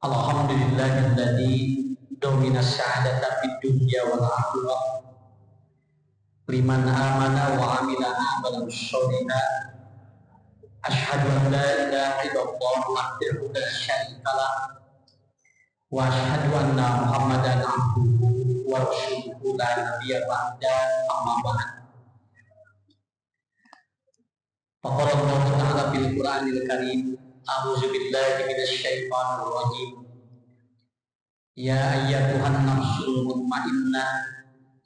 Alhamdulillahilladzi domina sa'adata fid dunya wal akhirah liman amana wa amila amalan sholihan. Asyhadu an la ilaha illallah wahdahu la syarika lah wa asyhadu anna Muhammadan abduhu wa rasuluhu la nabiyya ba'da, amma ba'd. Faqala Allah Ta'ala fil Qur'anil Karim, a'udzu billahi minasy syaithanir rajim. Ya ayyatuhan nafsul mutmainnah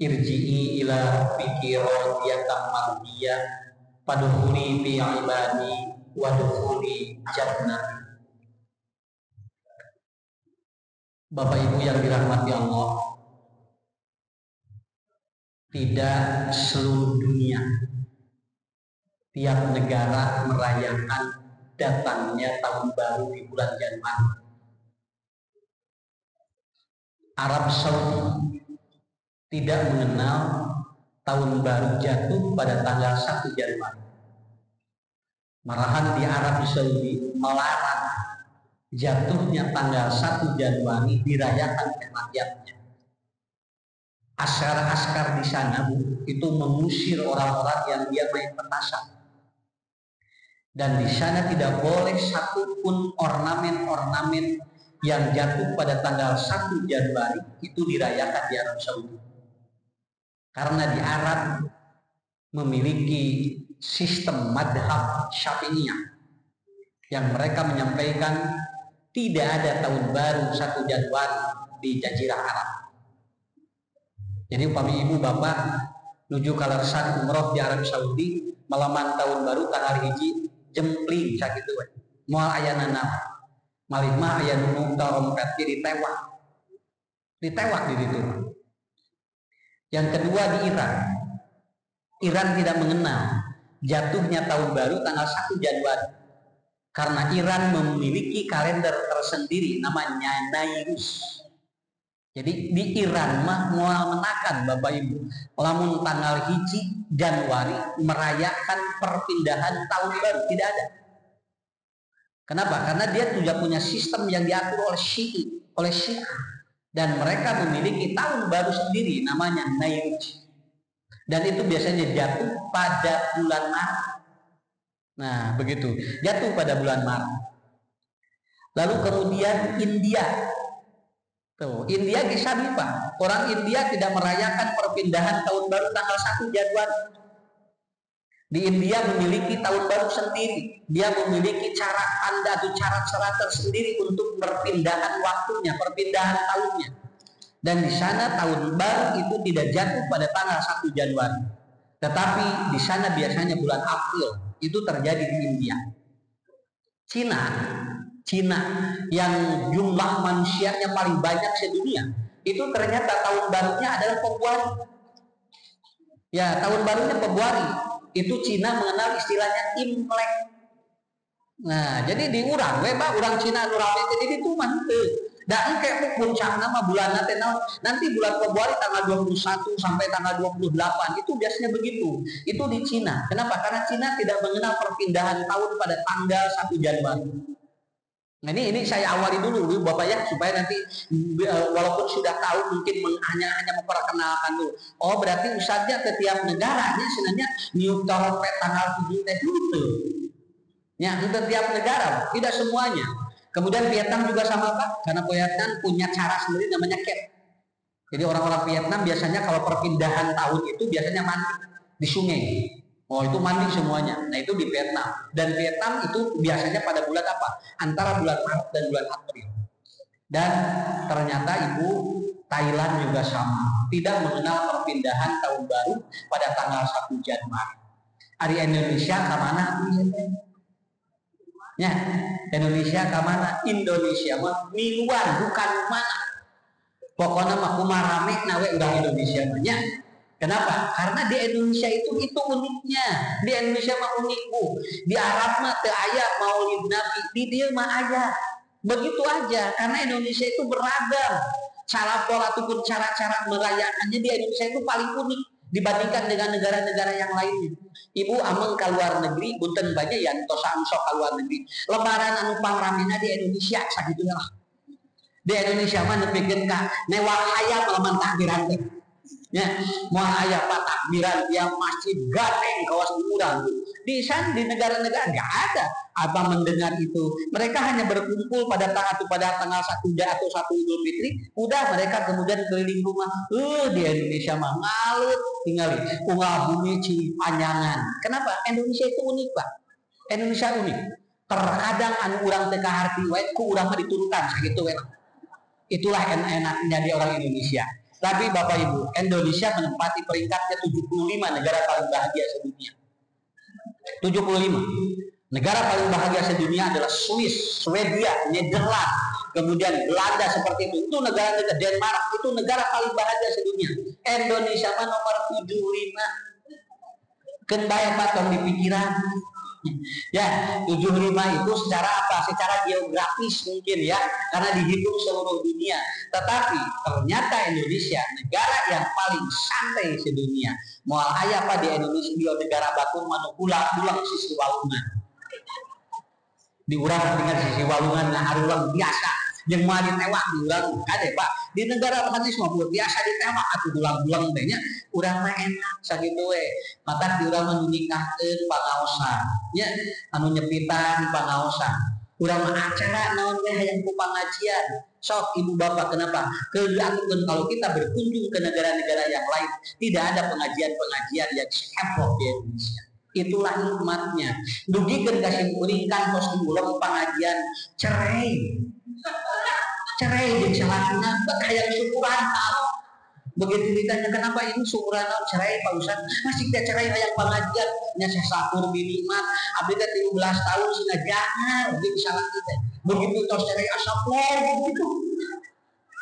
irji'i ila rabbiki radiyatan mardiyah fadkhuli fi ibadi wadkhuli jannati. Bapak Ibu yang dirahmati Allah, tidak seluruh dunia, tiap negara merayakan datangnya tahun baru di bulan Januari. Arab Saudi tidak mengenal tahun baru jatuh pada tanggal 1 Januari. Malahan di Arab Saudi melarang jatuhnya tanggal 1 Januari dirayakan oleh rakyatnya. Askar-askar di sana itu mengusir orang-orang yang dia main petasan. Dan di sana tidak boleh satupun ornamen-ornamen yang jatuh pada tanggal 1 Januari itu dirayakan di Arab Saudi. Karena di Arab memiliki sistem madhab Syafi'iyah yang mereka menyampaikan tidak ada tahun baru 1 Januari di Jazirah Arab. Jadi upami ibu bapak nuju kalarsan umroh di Arab Saudi malaman tahun baru tanggal hiji jempling sakitu we. Moal aya nanam. Malih mah aya nu mungkal rompet ditewak. Ditewak di ditu. Yang kedua di Iran. Iran tidak mengenal jatuhnya tahun baru tanggal 1 Januari. Karena Iran memiliki kalender tersendiri namanya Nairus. Jadi di Iran mah moal menakan Bapak Ibu, lamun tanggal hiji Januari merayakan perpindahan tahun baru tidak ada. Kenapa? Karena dia tidak punya sistem yang diatur oleh Syiah, dan mereka memiliki tahun baru sendiri namanya Nairus. Dan itu biasanya jatuh pada bulan Maret. Nah, begitu. Jatuh pada bulan Maret. Lalu kemudian India. Tuh, India bisa Pak. Orang India tidak merayakan perpindahan tahun baru tanggal 1 Januari. Di India memiliki tahun baru sendiri. Dia memiliki cara tanda atau cara tersendiri untuk perpindahan waktunya, perpindahan tahunnya. Dan di sana tahun baru itu tidak jatuh pada tanggal 1 Januari. Tetapi di sana biasanya bulan April itu terjadi di India. Cina yang jumlah manusianya paling banyak sedunia, itu ternyata tahun barunya adalah Februari. Ya, tahun barunya Februari. Itu Cina mengenal istilahnya Imlek. Nah, jadi diurang we Pak, urang Cina nu rame jadi itu mah teu. Da engke puncakna mah bulan nanti bulan Februari tanggal 21 sampai tanggal 28 itu biasanya begitu. Itu di Cina. Kenapa? Karena Cina tidak mengenal perpindahan tahun pada tanggal 1 Januari. Nah, ini saya awali dulu Bapak ya, supaya nanti walaupun sudah tahu mungkin hanya memperkenalkan dulu. Oh, berarti ustadznya ke tiap negaranya sebenarnya niup trompet tanggal 7 teh dulu. Ya, untuk tiap negara, tidak semuanya. Kemudian Vietnam juga sama Pak, karena Vietnam punya cara sendiri namanya Ket. Jadi orang-orang Vietnam biasanya kalau perpindahan tahun itu biasanya mandi di sungai. Oh, itu mandi semuanya. Nah, itu di Vietnam. Dan Vietnam itu biasanya pada bulan apa? Antara bulan Maret dan bulan April. Dan ternyata Ibu, Thailand juga sama. Tidak mengenal perpindahan tahun baru pada tanggal 1 Januari. Hari Indonesia ke mana? Ya, Indonesia ke mana? Indonesia mah miluan, bukan mana. Pokoknya mah kumaha rame nawe urang Indonesia banyak. Kenapa? Karena di Indonesia itu uniknya. Di Indonesia mah unik Bu. Di Arab mah teu aya Maulid Nabi, di dia mah aya. Begitu aja. Karena Indonesia itu beragam. Cara pola ataupun cara-cara merayakannya di Indonesia itu paling unik dibandingkan dengan negara-negara yang lainnya. Ibu ameng ke luar negeri, bunten banyak yang tos sok ke luar negeri. Lebaran anu pangramina di Indonesia sakitu lah. Di Indonesia mah nepikeun ka newah hayam lamun takbiran teh. Ya, moal aya pak takbiran yang masjid gateng kawas urang. Di negara-negara enggak ada apa mendengar itu. Mereka hanya berkumpul pada tanggal 1 atau 1 Idul Fitri, udah mereka kemudian keliling rumah. Di Indonesia mah ngalut tinggal unggal bumi Cipanjangan. Kenapa? Indonesia itu unik, Pak. Indonesia unik. Terkadang anu urang teu kaharti wae ku urang mah diturutan sakitu we. Itulah enaknya di orang Indonesia. Tapi Bapak Ibu, Indonesia menempati peringkatnya 75 negara paling bahagia sedunia. 75. Negara paling bahagia sedunia adalah Swiss, Swedia, Nederland, kemudian Belanda seperti itu. Itu negara-negara Denmark, itu negara paling bahagia sedunia. Indonesia mah nomor 75. Keun bae Pak di pikiran. Ya, 75 itu secara apa? Secara geografis mungkin ya, karena dihitung seluruh dunia. Tetapi ternyata Indonesia negara yang paling santai sedunia. Moal aya apa di Indonesia dia negara batur manu pulang sisi walungan. Di urang tinggal sisi walungan nah harulang biasa. Jeung moal ditewak di urang kade Pak. Di negara hadis mah biasa ditewak atuh dulang-dulang teh nya. Urang mah enak sakitu we. Maka di urang mah nikahkeun pangaosan. Nya anu nyepitan pangaosan. Urang mah acara naon we hayang ku pangajian. Sok ibu bapak kenapa? Keulakeun kalau kita berkunjung ke negara-negara yang lain tidak ada pengajian-pengajian yang heboh di Indonesia. Itulah nikmatnya. Dugikeun ka simkuringkan tos diulang pengajian cerai jeung salahna hayang syukuran tahu. Begitu ditanya kenapa ini syukuran cerai Pak Ustaz? Masih kita cerai hayang pengajian nya sasakur bini mah abdi teh 13 tahun sina jangan jeung salah kita. Begitu tos cerai asapol gitu.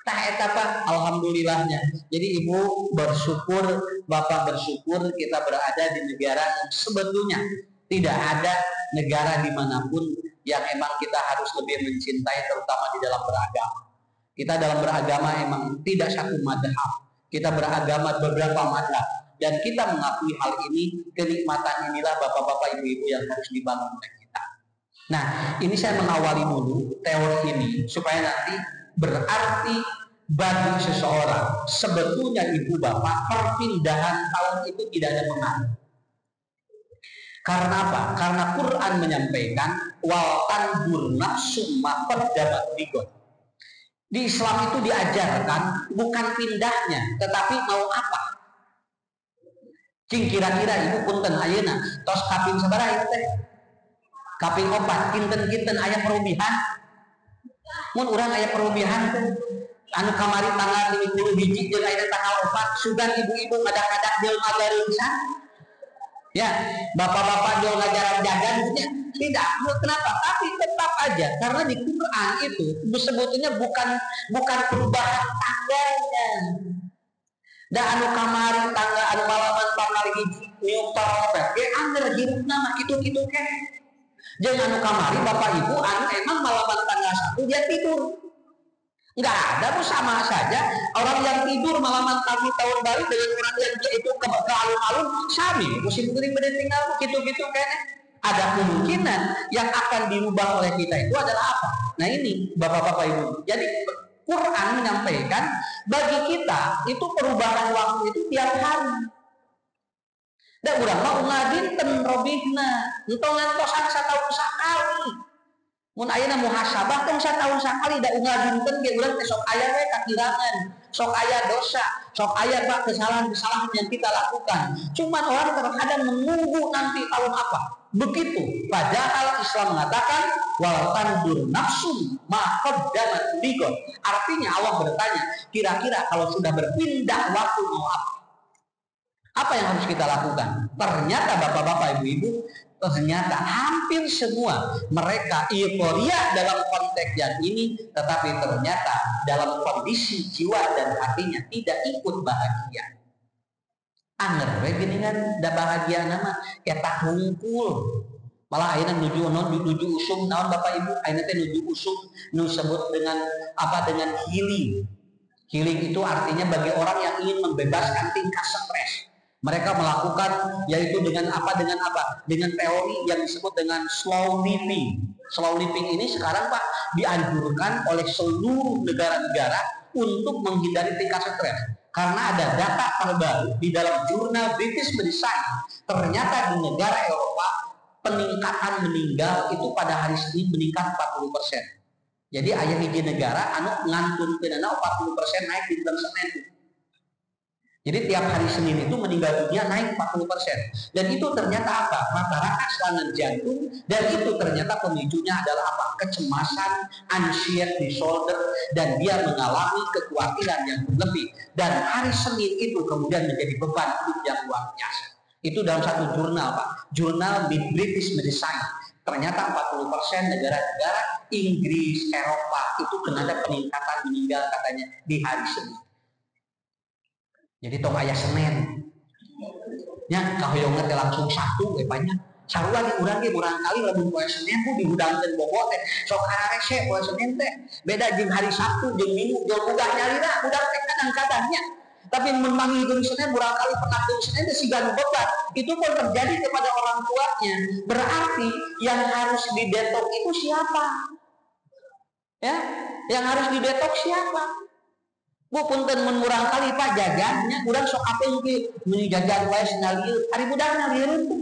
Tah eta Pak alhamdulillahnya. Jadi Ibu bersyukur, Bapak bersyukur kita berada di negara yang sebetulnya tidak ada negara dimanapun yang emang kita harus lebih mencintai, terutama di dalam beragama. Kita dalam beragama emang tidak satu madhab. Kita beragama beberapa madhab. Dan kita mengakui hal ini, kenikmatan inilah bapak-bapak ibu-ibu yang harus dibangun oleh kita. Nah, ini saya mengawali dulu teori ini supaya nanti berarti bagi seseorang sebetulnya ibu bapak perpindahan tahun itu tidak ada pengaruh. Karena apa? Karena Quran menyampaikan wal tandur nafsum ma qaddamat lighad. Di Islam itu diajarkan bukan pindahnya, tetapi mau apa? Cing kira-kira ibu punten ayeuna tos kaping sabaraha teh? Kaping 4 kinten-kinten aya perubihan. Mun urang aya perubihan tuh anu kamari tanggal 30 hiji jeung aya tanggal 4 sugan ibu-ibu ngadak-ngadak jelema gareungsan. Ya, bapak-bapak jual ngajaran jagan tidak. Kenapa? Tapi tetap aja karena di Quran itu sebetulnya bukan perubahan tanggalnya. Da anu kamari tanggal anu malaman tanggal hiji niung taropet ge angger hirupna mah kitu-kitu keneh. Jeung anu kamari bapak ibu anu emang malaman tanggal 1 dia tidur. Enggak ada, bu, sama saja orang yang tidur malaman tahun baru dengan orang yang itu ke alun-alun sami musim kering pada tinggal gitu-gitu kayaknya. Ada kemungkinan yang akan dirubah oleh kita itu adalah apa? Nah ini bapak-bapak ibu. Jadi Quran menyampaikan bagi kita itu perubahan waktu itu tiap hari. Dan urang mah ngadinten robihna, entong ngantosan satahun sakali. Mun ayeuna muhasabah teh satahun sakali da ngadinten ge urang teh sok aya we kakirangan, sok aya dosa, sok aya Pak kesalahan-kesalahan yang kita lakukan. Cuman orang terkadang menunggu nanti tahun apa. Begitu. Padahal Islam mengatakan wal tandur nafsum ma qaddamat lighad. Artinya Allah bertanya, kira-kira kalau sudah berpindah waktu mau apa? Apa yang harus kita lakukan? Ternyata bapak-bapak ibu-ibu, ternyata hampir semua mereka euforia dalam konteks yang ini, tetapi ternyata dalam kondisi jiwa dan hatinya tidak ikut bahagia. Anger we geuningan da bahagia nama eta hungkul. Malah ayeuna nuju usum naon Bapak Ibu, ayeuna teh nuju usum nu sebut dengan apa, dengan healing. Healing itu artinya bagi orang yang ingin membebaskan tingkat stres. Mereka melakukan yaitu dengan apa? Dengan teori yang disebut dengan slow living. Slow living ini sekarang Pak dianjurkan oleh seluruh negara-negara untuk menghindari tingkat stres. Karena ada data terbaru di dalam jurnal British Medicine, ternyata di negara Eropa peningkatan meninggal itu pada hari Senin meningkat 40%. Jadi ayah hiji negara anu ngantun penana 40% naik di dalam Senin. Jadi tiap hari Senin itu meninggal dunia naik 40%. Dan itu ternyata apa? Masyarakat serangan jantung. Dan itu ternyata pemicunya adalah apa? Kecemasan, anxiety disorder, dan dia mengalami kekhawatiran yang berlebih. Dan hari Senin itu kemudian menjadi beban hidup yang luar biasa. Itu dalam satu jurnal Pak, jurnal British Medicine. Ternyata 40% negara-negara Inggris, Eropa itu kena ada peningkatan meninggal katanya di hari Senin. Jadi tong ayah Senin nya kahoyong teh langsung satu banyak sarua di urang ge urang kali lamun poe Senin ku dihudangkeun bobo teh sok arese poe Senin teh beda jeung hari Sabtu jeung Minggu jeung budak nyalira budak teh kadang-kadangnya tapi mun manggilkeun Senin urang kali penakkeun Senin teh siga nu beban itu pun terjadi kepada orang tuanya. Berarti yang harus didetok itu siapa? Ya, yang harus didetok siapa? Bu punten mun urang kali Pak jajannya urang sok apel ge mun jajan wae cenah lieur ari budakna lieureun tuh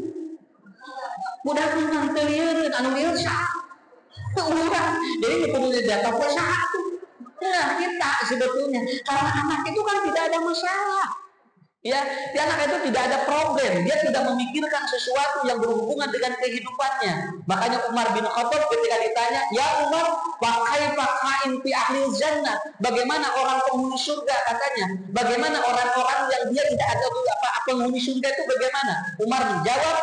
budakna mah teu lieureun anu lieur saha urang jadi kudu didata poe saha tuh nah kita sebetulnya karena anak itu kan tidak ada masalah ya si anak itu tidak ada problem, dia tidak memikirkan sesuatu yang berhubungan dengan kehidupannya. Makanya Umar bin Khattab ketika ditanya, ya Umar, pakai fi ahli jannah, bagaimana orang penghuni surga katanya, bagaimana orang-orang yang dia tidak ada apa penghuni surga itu bagaimana? Umar menjawab,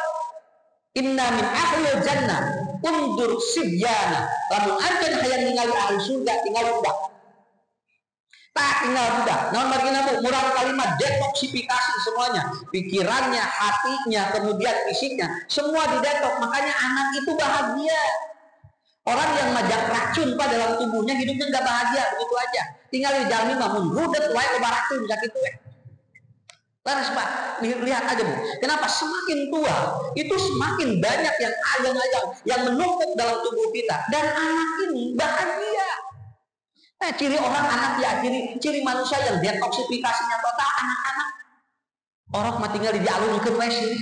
inna min ahli jannah undur sibyana, lamun anjeun hayang ningali ahli surga tinggal budak. Tak tinggal budak. Namun margina bu, murah kalimat detoksifikasi semuanya, pikirannya, hatinya, kemudian fisiknya, semua didetok. Makanya anak itu bahagia. Orang yang majak racun pada dalam tubuhnya hidupnya nggak bahagia begitu aja. Tinggal di jalmi mamun rudet wae loba racun gitu ya. Laras Pak, lihat aja Bu. Kenapa semakin tua itu semakin banyak yang ajang-ajang yang menumpuk dalam tubuh kita dan anak ini bahagia. Ciri orang anak ya, ciri manusia yang detoksifikasinya total anak-anak. Orang mah tinggal dialungkeun we sih.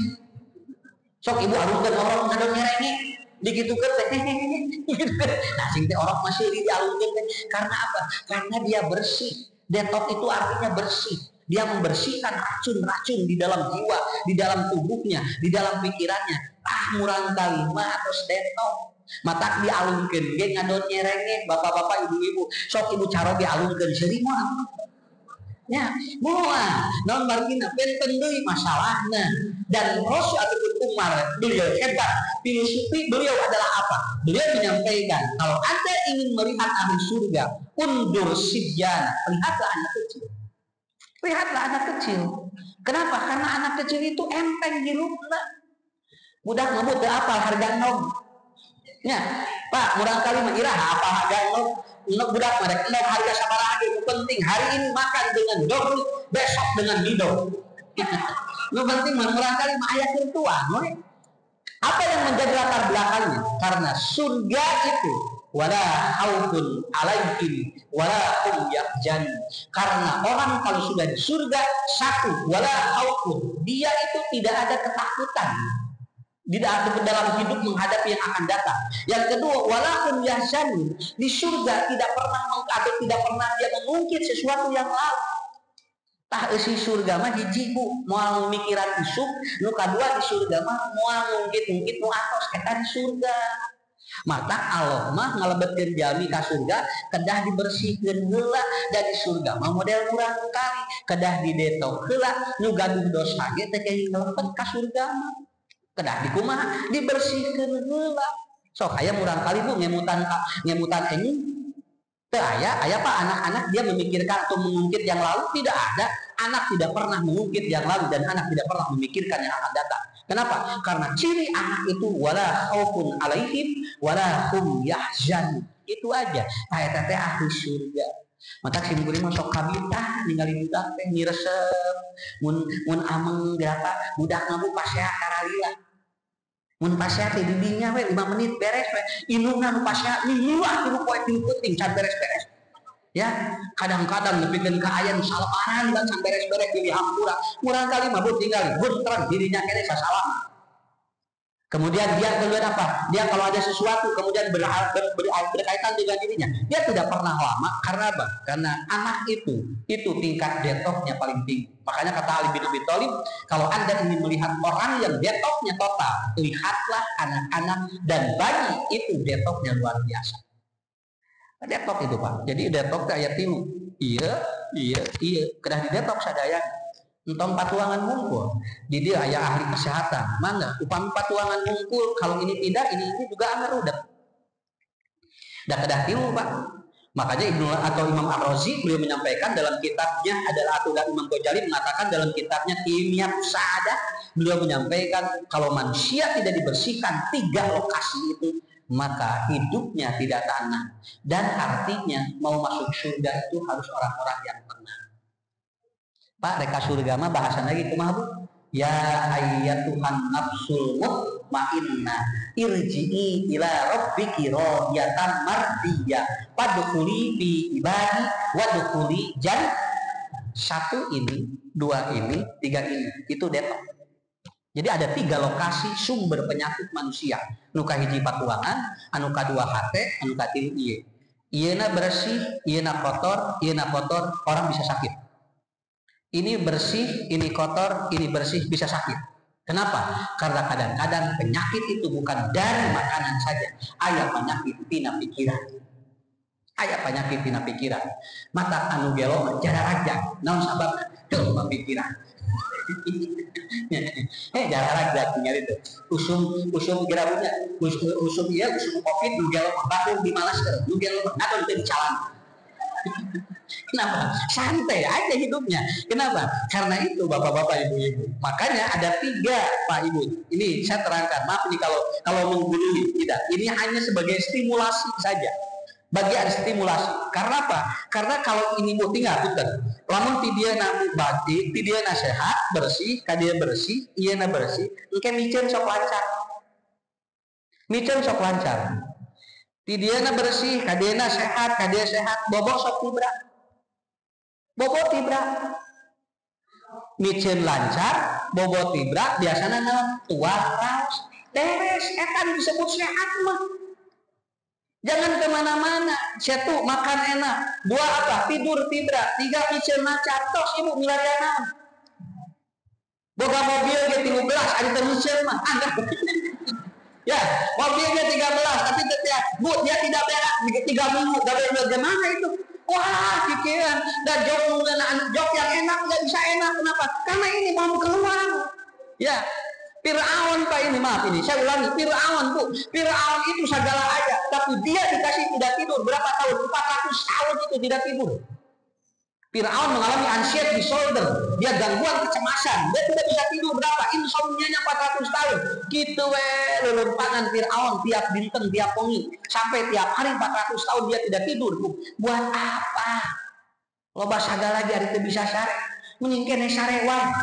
Sok ibu alungkeun orang ngadon nyerengi, digitukeun teh. Nah, sing teh orang masih dialungkeun teh karena apa? Karena dia bersih. Detox itu artinya bersih. Dia membersihkan racun-racun di dalam jiwa, di dalam tubuhnya, di dalam pikirannya. Murang kalimah terus detox. Mata dialungkeun ge ngadon nyerenge bapak-bapak ibu-ibu sok ibu caro dialungkeun seuri moal nya moal naon margina benten deui masalahna dan Rasul ataupun Umar beliau hebat filosofi beliau adalah apa beliau menyampaikan kalau Anda ingin melihat ahli surga undur sibyana lihatlah anak kecil kenapa karena anak kecil itu enteng hirupna budak ngebut teu apal harga nom ya, Pak, murang kali mah iraha apa harga nok budak mereka nok harga sabaraha ge penting hari ini makan dengan dog besok dengan hidung. Nu penting murang kali mah aya keuntuan we. Apa yang menjadi latar belakangnya? Karena surga itu wala haufun alaihim wala hum yahzanun. Karena orang kalau sudah di surga satu wala haufun, dia itu tidak ada ketakutan di dalam hidup menghadapi yang akan datang. Yang kedua, walaupun yahzanun, di surga tidak pernah dia mengungkit sesuatu yang lalu. Tah isi surga mah hiji Bu, moal mikiran isuk, nu kadua di surga mah moal ngungkit-ngungkit nu atos eta di surga. Mata Allah mah ngalebetkeun jalmi ka surga kedah dibersihkeun heula dan di surga mah model murah kali kedah didetok heula nu gaduh dosa ge teh kenging ngalebet ka surga mah. Kedah dikumaha dibersihkeun heula sok aya murang kali Bu ngemutan ini teu aya Pak anak-anak dia memikirkan atau mengungkit yang lalu tidak ada anak tidak pernah mengungkit yang lalu dan anak tidak pernah memikirkan yang akan datang. Kenapa? Karena ciri anak itu wala khaufun alaihim wala hum yahzanun itu aja. Eta teh ahli surga. Mata sim kuring masuk kabitah ningali budak teh ngiresep mun ameng berapa budak ngamu pasea karalila. Mun pasea teh di dinya we 5 menit beres we. Indungna nu pasea liwat nu poe ting can beres-beres. Ya, kadang-kadang nepikeun ka aya nu salaparan dan can beres-beres di hampura. Murang kali mah tinggal bunteran dirinya kene sasalama. Kemudian dia keluar apa? Dia kalau ada sesuatu kemudian berkaitan dengan dirinya, dia tidak pernah lama. Karena apa? Karena anak itu tingkat detoxnya paling tinggi. Makanya kata Ali bin Abi Thalib, kalau Anda ingin melihat orang yang detoxnya total, lihatlah anak-anak dan bayi, itu detoxnya luar biasa. Detox itu Pak. Jadi detox kayak tilu. Iya. Kedah di detox sadaya. Entong patuangan ngumpul di dia aya ahli kesehatan mana upami patuangan ngumpul kalau ini tidak ini juga anggar udah kedah tilu Pak. Makanya Ibnu atau Imam Ar-Razi beliau menyampaikan dalam kitabnya adalah atau Imam Ghazali mengatakan dalam kitabnya Kimia Sa'adah, beliau menyampaikan kalau manusia tidak dibersihkan 3 lokasi itu maka hidupnya tidak tenang, dan artinya mau masuk surga itu harus orang-orang yang tenang. Pak, reka surga mah bahasan lagi kumaha Bu? Ya ayyatuhan nafsul mutmainnah irji'i ila rabbiki radiyatan mardiyah fadkhuli fi ibadi wadkhuli jannah. 1 ini, 2 ini, 3 ini. Itu detox. Jadi ada 3 lokasi sumber penyakit manusia. Nu kahiji patuangan, anu kadua hate, anu katilu ieu. Ieuna bersih, ieuna kotor, orang bisa sakit. Ini bersih, ini kotor, ini bersih, bisa sakit. Kenapa? Karena kadang-kadang penyakit itu bukan dari makanan saja. Aya penyakit tina pikiran. Mata anu gelo jara raja, naon sababna? Teu pikiran. Jara raja tinggal itu. Usum gerabunya, usum Covid nu gelo batur di malaskeun, nu gelo ngadon teu dicalan. Kenapa? Santai aja hidupnya. Kenapa? Karena itu bapak-bapak, ibu-ibu. Makanya ada 3 Pak Ibu. Ini saya terangkan. Maaf nih kalau menggurui, tidak. Ini hanya sebagai stimulasi saja. Bagian stimulasi. Karena apa? Karena kalau ini mau tinggal, lamun tidiana bati, tidiana sehat, bersih, kadia bersih, ieuna bersih, engke micen sok lancar. Tidiana bersih, kadena sehat, kadia sehat, bobo sok tibra. Micen lancar, bobo tibra, biasanya naon? Tuah raos, beres, etan disebut sehat mah. Jangan kemana-mana, satu makan enak, 2 apa? Tidur tibra, 3 micen lancar, tos ibu milarian. Boga mobil ge 13, ada termicen mah, Anda. Ya, mobilnya 13, tapi Bu, dia tidak berak 3 minggu, gak berak gimana itu? Wah, pikiran, dan jok yang enak nggak bisa enak, kenapa? Karena ini mau keluar. Ya, Fir'aun Pak ini, maaf ini, saya ulangi, Fir'aun itu segala aja, tapi dia dikasih tidak tidur, berapa tahun? 400 tahun itu tidak tidur. Fir'aun mengalami anxiety disorder, dia gangguan kecemasan, dia tidak bisa tidur berapa? Insomnia-nya 400 tahun. Gitu lelempangan Fir'aun tiap dinten, tiap wengi, sampai tiap hari 400 tahun dia tidak tidur. Buat apa? Loba sagala lagi hari itu bisa sare. Menyingkene sarewan.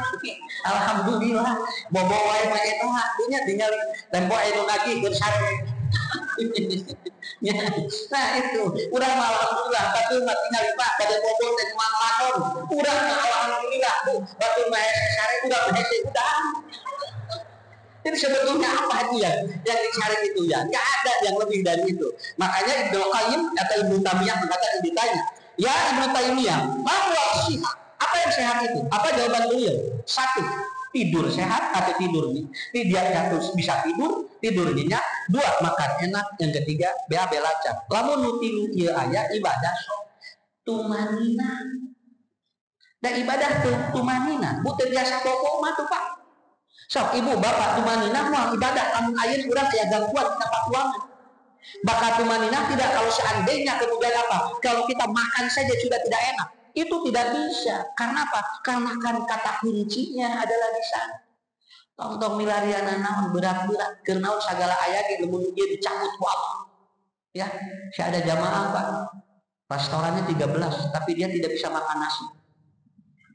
Alhamdulillah, bobo wae mah eta punya tinggal tempo anu lagi keur sare. Nah itu udah alhamdulillah batu mah tinggal Pak pada bobol dan uang lakon udah alhamdulillah batu mah sare udah jadi sebetulnya apa itu ya yang dicari itu ya nggak ada yang lebih dari itu. Makanya Ibnu Qayyim atau Ibnu Taimiyah mengatakan ditanya, ya Ibnu Taimiyah apa yang sehat itu? Apa jawaban beliau? 1, tidur sehat atau tidur dia jatuh bisa tidur nyenyak. 2, makan enak. Yang ketiga, BAB lancar. Lamun nutilu ieu aya ibadah tumanina. Da ibadah tumanina, bukan biasa pokok mah tuh Pak. Sok ibu bapak tumanina mah ibadah lamun ayeuna urang aya gangguan tina patuangan. Bakat tumanina tidak kalau seandainya kemudian apa? Kalau kita makan saja sudah tidak enak. Itu tidak bisa. Karena apa? Karena kan kata kuncinya adalah di sana. Tong milariana naon berat-berat keur naon sagala aya ge lamun ieu dicabut ku Allah. Ya, saya ada jamaah Pak, restorannya 13, tapi dia tidak bisa makan nasi.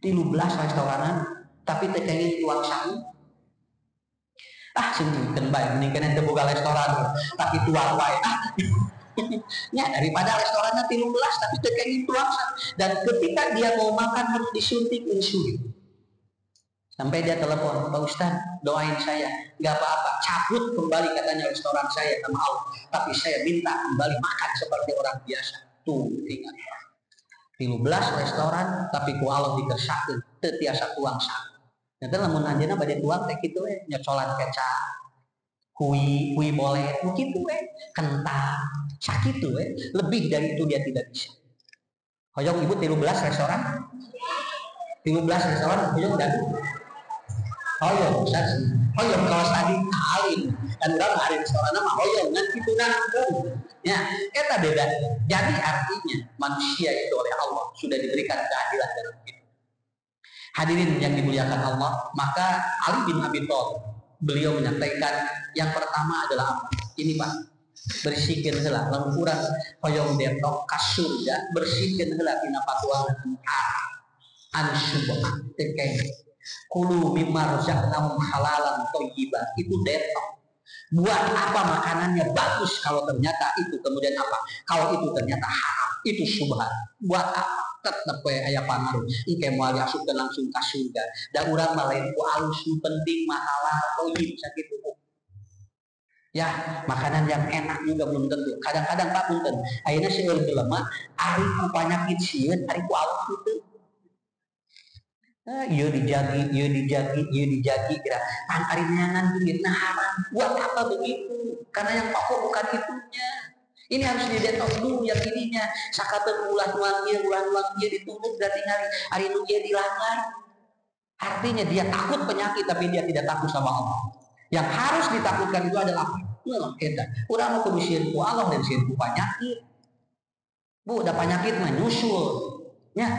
13 restoranan, tapi tekengin uang saku. Singkan baik, mendingan ente buka restoran, tapi tuang baik. Ya, daripada restorannya 13, tapi tekengin tuang saku. Dan ketika dia mau makan harus disuntik insulin. Sampai dia telepon, Pak Ustaz, doain saya, nggak apa-apa, cabut kembali katanya restoran saya sama Allah, tapi saya minta kembali makan seperti orang biasa. Tuh, ingat. 13 restoran, tapi ku Allah dikersakeun teu tiasa tuang saku. Nyata lamun anjeunna bade tuang teh kitu we, nyocolan kecap, kui boleh, kitu we, kentang, sakitu we. Lebih dari itu dia tidak bisa. Hoyong ibu 13 restoran, 13 restoran, hoyong dan hoyong, hoyong kalau tadi alim dan orang hari restoran mah hoyong kan gitu kan. Ya, kita beda. Jadi artinya manusia itu oleh Allah sudah diberikan keadilan dalam hidup. Hadirin yang dimuliakan Allah, maka Ali bin Abi Thalib beliau menyampaikan yang pertama adalah apa? Ini Pak, bersihkeun heula lamun urang hoyong detok ka surga, bersihkeun heula tina patuangan an syubhat tekeng. Kulu mimma razaqnahum halalan thayyiban, itu detok. Buat apa makanannya bagus kalau ternyata itu kemudian apa? Kalau itu ternyata haram, itu syubhat. Buat apa? Tetep we aya pangaruh. Engke moal diasupkeun langsung ka surga. Da urang mah lain ku alus nu penting mah halal thayyib sakitu. Ya, makanan yang enak juga belum tentu. Kadang-kadang Pak punten, ayeuna seueur jelema ari ku panyakit sieun, ari ku alus teu. Iya dijagi kira kan ari nyangan duit nah haram. Buat apa begitu? Karena yang pokok bukan itunya. Ini harus didetok dulu yang ininya. Sakapeun ulah dia dituntut berarti hari nu dia dilanggar. Artinya dia takut penyakit tapi dia tidak takut sama Allah. Yang harus ditakutkan itu adalah apa? Kita urang mau kudu sieun ku Allah dan sieun ku penyakit. Bu, da penyakit mah nyusul. Ya.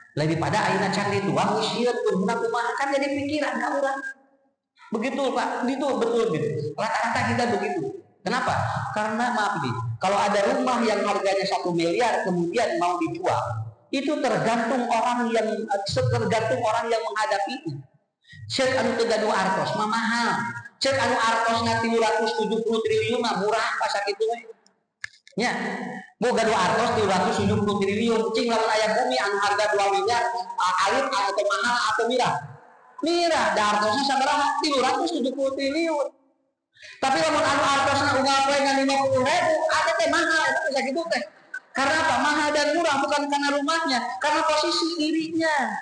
Daripada ayeuna can dituang sieun pun kumaha kan jadi pikiran ka urang. Begitu Pak, itu betul gitu. Rata-rata kita begitu. Kenapa? Karena maaf nih, kalau ada rumah yang harganya 1 miliar kemudian mau dijual, itu tergantung orang yang menghadapinya. Cek anu teu gaduh artos mah mahal. Cek anu artosna 370 triliun mah murah pas sakitu we. Ya, mau gaduh artos 370 triliun, cing lamun aya bumi anu harga 2 miliar, alit atau mahal atau mirah. Mirah, da artosna sabaraha? 370 triliun. Tapi lamun anu artosna ugal poe ngan 50.000, ada teh mahal, eta bisa gitu teh. Karena apa? Mahal dan murah bukan karena rumahnya, karena posisi dirinya.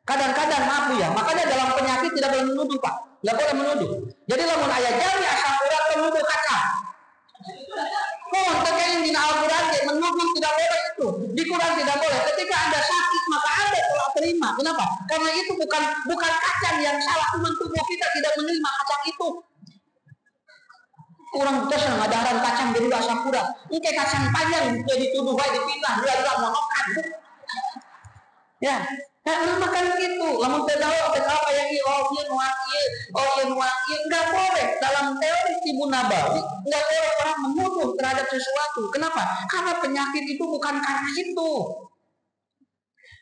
Kadang-kadang maaf ya, makanya dalam penyakit tidak boleh menuduh Pak, nggak boleh menuduh. Jadi lamun aya jari asal urang menuduh kaca. Terkait dengan Al-Quran menuduh tidak boleh itu. Di Quran tidak boleh. Ketika Anda sakit maka Anda telah terima. Kenapa? Karena itu bukan kacang yang salah. Tubuh kita tidak menerima kacang itu. Orang kita sedang ngadaran kacang jadi asam kurang. Ini kacang panjang jadi tuduh baik dipindah. Dia monokan. Ya. Nah, makan gitu. Lamun teu dawa apa yang enggak boleh dalam teori Tibu Nabawi, enggak boleh orang menuduh terhadap sesuatu. Kenapa? Karena penyakit itu bukan karena itu.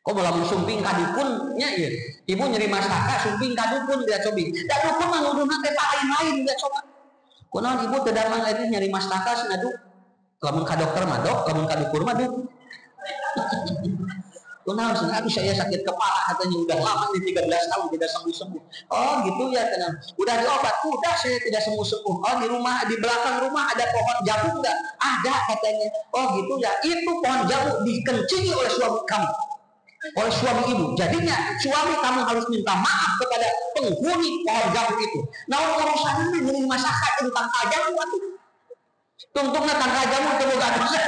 Kok belum sumping kadukun nya ieu. Ibu nyeri mastaka sumping kadukun dia cobi. Da dukun mah nguduna teh lain dia coba. Kunaon ibu teu damang eta nyeri mastaka senadu. Lamun ka dokter mah dok, lamun ka dukun mah duk. Kunaon cenah aduh saya sakit kepala katanya udah lama nih 13 tahun tidak sembuh-sembuh. Oh gitu ya tenang. Udah diobat, udah saya tidak sembuh-sembuh. Oh di rumah di belakang rumah ada pohon jambu enggak? Ada katanya. Oh gitu ya. Itu pohon jambu dikencingi oleh suami kamu. Oleh suami ibu. Jadinya suami kamu harus minta maaf kepada penghuni pohon jambu itu. Nah urusan ini masakan tentang jambu atuh. Tungtungna tangga jamu terboga dosa.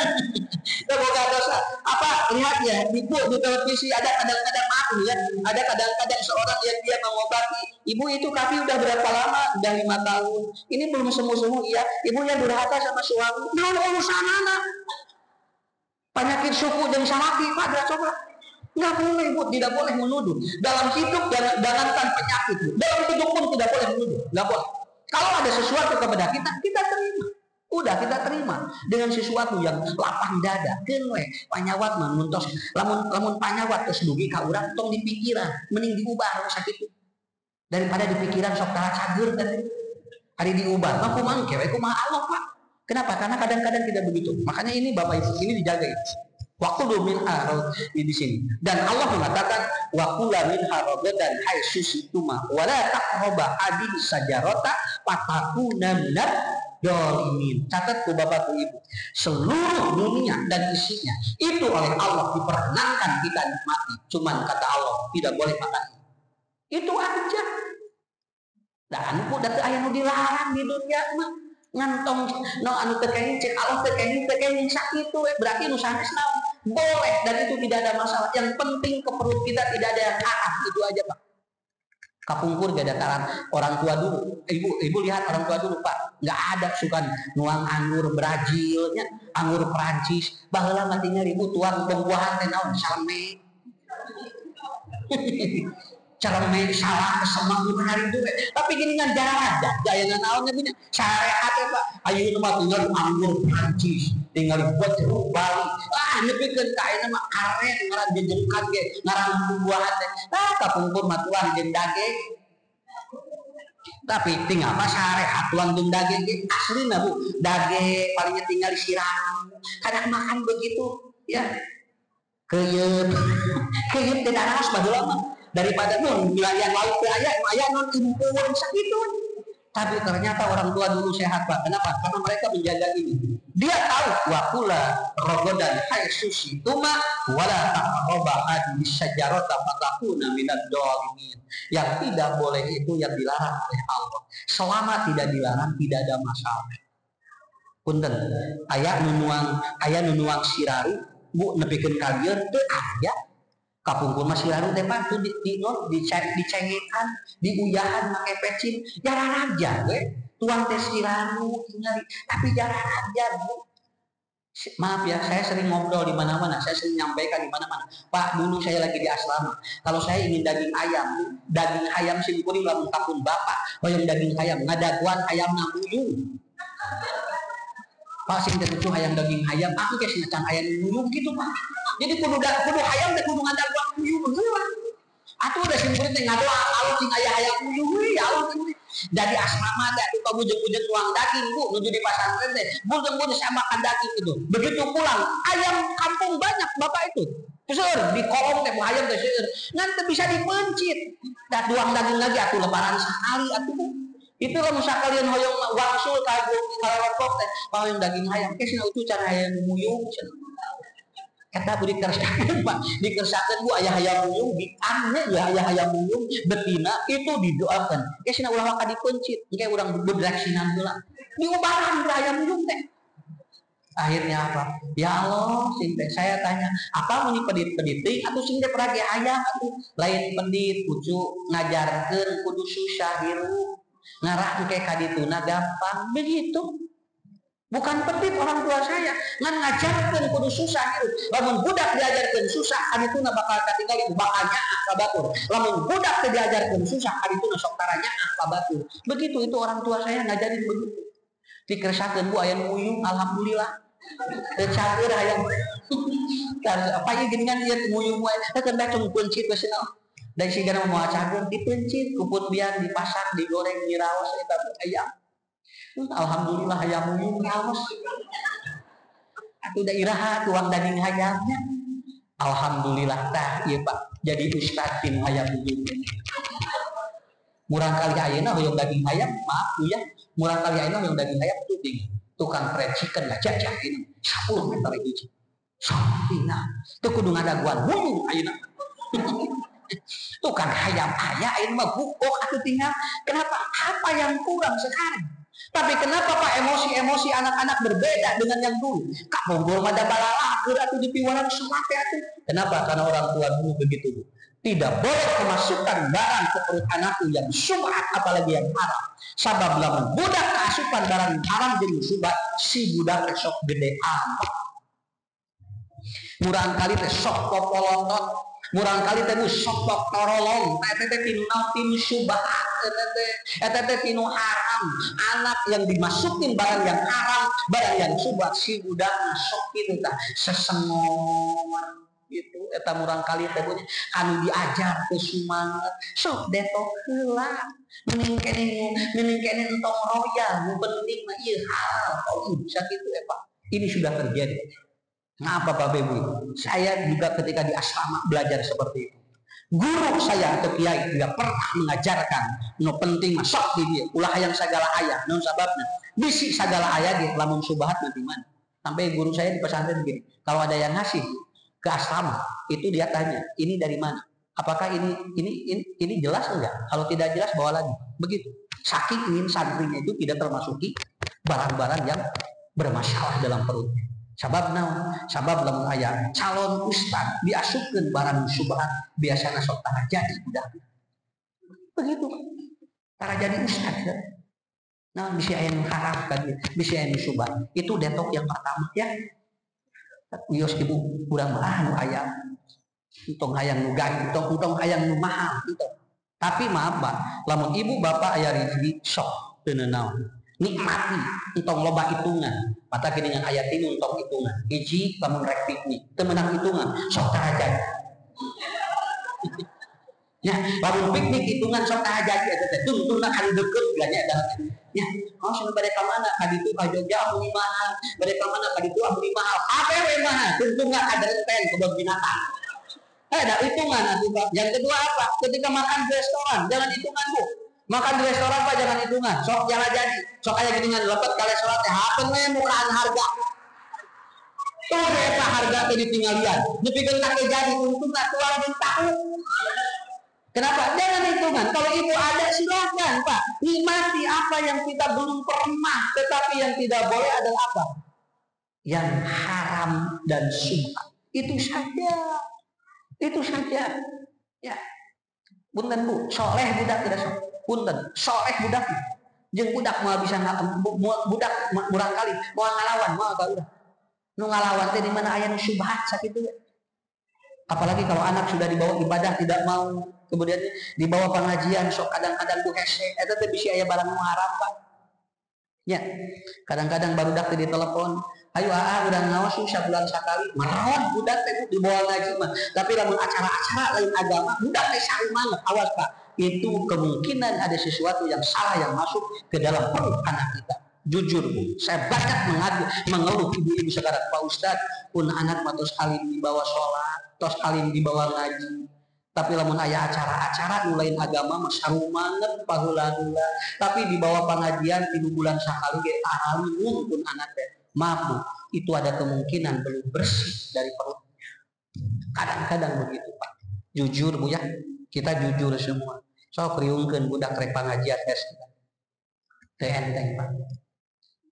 Terboga dosa. Apa? Lihat ya, ibu di televisi ada kadang-kadang maaf ya, ada kadang-kadang seorang yang dia mengobati ibu itu kaki udah berapa lama? Udah 5 tahun. Ini belum sembuh-sembuh ya. Ibunya durhaka sama suami. Nah, urusan anak. Penyakit suku dan salaki, Pak, coba. Nggak boleh, ibu, tidak boleh menuduh. Dalam hidup jangankan penyakit, dalam hidup pun tidak boleh menuduh. Nggak boleh. Kalau ada sesuatu kepada kita terima. Udah kita terima dengan sesuatu yang lapang dada. Kenwe panyawat mah muntos lamun panyawat terus dugi ka urang tong di pikiran, mending diubah sakit itu. Daripada di pikiran sok tara cager teh. Hari diubah, mah kumaha kewe kumaha Allah, Pak. Kenapa? Karena kadang-kadang tidak begitu. Makanya ini Bapak Ibu ini dijaga itu. Waktu domin arad di sini. Dan Allah mengatakan waqula min haradan haitsu situma wala taqraba hadhihi sajarata fatakuna minad dolimin. Catat tuh Bapak Ibu, seluruh dunia dan isinya itu oleh Allah diperkenankan kita nikmati. Cuman kata Allah tidak boleh makan. Itu aja. Dan ku datu aya nu dilarang di dunia mah ngantong no anu teu kenging cek Allah teu kenging sakitu berarti nu sanes naon boleh dan itu tidak ada masalah. Yang penting ke perut kita tidak ada yang itu aja Pak. Kapungkur gak ada taran orang tua dulu. Ibu lihat orang tua dulu Pak, nggak ada suka nuang anggur Brazilnya, anggur Perancis. Baheula mah tinggal ibu tuang buah-buahan teh naon salme. Carame salah kesemak bukan hari itu. Tapi gini kan jarang ada gaya naonnya punya syariat ya Pak. Ayo mah tinggal anggur Perancis, tinggal buat jeruk Bali. Nepikeun ka ayeuna mah aren ngaran jejengkan ge, ngaran buah-buahan teh. Kapungkur mah tuan jeung daging. Tapi tinggal apa syariat tuan jeung daging ge aslina Bu. Daging palingnya tinggal disiram. Kadang makan begitu ya. Keuyeut tidak harus baheula mah. Daripada wilayah laut aya non impun sakitu. Tapi ternyata orang tua dulu sehat Pak. Kenapa? Karena mereka menjaga ini. Dia tahu waqula rogodan haitsu situma wala taqraba hadhihi syajarata fatakuna minad dolimin. Yang tidak boleh itu yang dilarang oleh Allah. Selama tidak dilarang tidak ada masalah. Punten, aya nunuang sirari Bu nepikeun kagieur teu aya. Kapungkur masih lalu teh Pak tuh dicengekan, diuyahan pakai pecin, jarang aja we. Tuang teh silaru tinggal, tapi jarang aja Bu. Maaf ya, saya sering ngobrol di mana-mana, saya sering nyampaikan di mana-mana. Pak, dulu saya lagi di asrama. Kalau saya ingin daging ayam sih kuring lamun kapun Bapak, hoyong daging ayam, ngadaguan ayam namuyung. Pak sing teh itu hayang daging ayam, aku geus ngecan ayam muyung gitu Pak. Jadi kudu ayam teh kudu ngadaguan muyung heula. Atuh udah sing kuring teh ngadoa alus sing aya hayam muyung we ya Allah. Dari asrama teh atuh kabujeng-bujeng tuang daging Bu, nuju di pasantren teh. Bujeng-bujeng saya makan daging itu. Begitu pulang, ayam kampung banyak Bapak itu. Seueur di kolong teh ayam teh seueur. Ngan teu bisa dipencit. Da tuang daging lagi atuh lebaran sekali atuh Bu. Itu kalau kalian hoyong wangsul kagum kalorok teh paling daging ayam kesina utuh cara hayam muyung kata budi kersakeun Pak dikersakeun Bu aya hayam muyung diannya ya aya hayam muyung betina itu didoakan kesina ulah ka dipencit engke urang bedraksinan heula diubahan hayam muyung teh akhirnya apa ya Allah sing teh saya tanya apa mun pedit-pedit teuing atuh sing teh peragi ayam atuh lain pedit kudu ngajarkeun kudu susah hirup ngarah kayak kadituna gampang begitu bukan pedit orang tua saya ngan ngajarkeun kudu susah gitu lamun budak diajarkeun susah kadituna bakal katinggali bakal nyaah ka batur lamun budak teu diajarkeun susah kadituna sok tara nyaah ka batur begitu itu orang tua saya ngajarin begitu dikersakeun Bu aya muyung alhamdulillah teu cager hayang apa ieu geuningan ieu muyung wae teu teu pencit we cenah dan sehingga mau cager dipencit, kuput biar dipasak, digoreng, diraos, eta ayam. Alhamdulillah ayam muyung raos. Atuh daerah tuang daging ayamnya. Alhamdulillah tah ieu Pak jadi ustad tinu ayam muyung. Murang kali ayeuna hoyong daging ayam, maaf Bu ya. Murang kali ayeuna hoyong daging ayam tuh di tukang fried chicken lah jajahin 10 meter hiji. Sampina teu kudu ngadaguan muyung ayeuna. Tukang ayam ini mah bukok atuh tinggal. Kenapa? Apa yang kurang sekarang? Tapi kenapa Pak emosi anak-anak berbeda dengan yang dulu? Kak bonggol mada balala atuh di piwaran semate atuh. Kenapa? Karena orang tua dulu begitu. Tidak boleh memasukkan barang ke perut anakku yang subhat apalagi yang haram. Sabab lamun budak asupan barang haram jeung subhat si budak sok gede amat. Murang kali teh sok popolontot Murang kali teh sok torolong, teh tinu tinu syubhat, teh tinu haram. Anak yang dimasukin barang yang haram, barang yang syubhat si budak sok itu tah sesengor gitu. Eta murang kali teh anu diajar ke semangat sok detok heula. Mending kene entong royal, nu penting mah ieu halal. Oh bisa gitu ya Pak. Ini sudah terjadi. Nah, Bapak Ibu, saya juga ketika di asrama belajar seperti itu. Guru saya atau kiai tidak pernah mengajarkan nu penting mah sok di dia ulah hayang sagala aya naon sababna bisi sagala aya ge lamun subhat nanti mana. Sampai guru saya di pesantren begini, kalau ada yang ngasih ke asrama itu dia tanya, ini dari mana? Apakah ini jelas enggak? Kalau tidak jelas bawa lagi. Begitu. Saking ingin santrinya itu tidak termasuki barang-barang yang bermasalah dalam perutnya. Sabab naon? Sabab lamun aya calon ustad diasupkeun barang syubhat biasana sok tara jadi budak. Begitu. Tara jadi ustad. Nah, bisa aya haram kan, bisa aya syubhat. Itu detok yang pertama ya. Wios ibu kurang mah anu aya untung hayang nu gaji, untung hayang nu mahal gitu. Tapi maaf Pak, lamun ibu bapak aya rezeki sok teu naon. Nikmati untung loba hitungan. Mata geuningan aya tinu untung hitungan. Hiji lamun rek piknik, teu meunang hitungan, sok tahajat. Ya, lamun piknik hitungan sok tahajat eta teh. Tuntuna kan deukeut ganya eta. Ya, mau sudah bade ka mana? Ka ditu ka Jogja amun mahal. Bade ka mana? Ka ditu amun mahal. Apa we mahal? Tuntuna kaderenteng kebun binatang. Ada hitungan atuh Pak. Yang kedua apa? Ketika makan di restoran, jangan hitungan Bu. Makan di restoran Pak jangan hitungan. Sok jangan jadi. Sok aya geuningan lepet ka restoran teh hapeun we mukaan harga. Tuh eta harga teh ditinggalian. Nepikeun ka jadi untungna tuang jeung tahu. Kenapa? Jangan hitungan. Kalau ibu ada silakan Pak. Nikmati apa yang kita belum pernah. Tetapi yang tidak boleh adalah apa? Yang haram dan syubhat. Itu saja. Itu saja. Ya. Punten Bu, soleh budak tidak soleh. Punten, soleh budak. Jeung budak mau bisa budak murang kali mau ngalawan, mau ka urang. Nu ngalawan teh di mana aya nu syubhat sakitu. Apalagi kalau anak sudah dibawa ibadah tidak mau, kemudian dibawa pengajian sok kadang-kadang ku hese eta teh bisi aya barang nu haram Pak. Ya. Kadang-kadang barudak teh ditelepon, "Ayo urang ngaos sabulan sakali." Maraon budak teh dibawa ngaji mah. Tapi lamun acara-acara lain agama, budak teh sarumanget. Awas Pak. Itu kemungkinan ada sesuatu yang salah yang masuk ke dalam perut anak kita. Jujur Bu, saya banyak mengeluh ibu-ibu sekarang, Pak Ustad, pun anak matos alim dibawa sholat, tos alim dibawa ngaji. Tapi lamun aya acara-acara nu lain agama mah sarumanget paheula-heula. Tapi dibawa pengajian 3 bulan sakali ge ahalimun pun anak teh. Maaf Bu, itu ada kemungkinan belum bersih dari perutnya. Kadang-kadang begitu Pak. Jujur Bu ya, kita jujur semua. Sok riungkeun budak rek pengajian tes kita. Teu enteng Pak.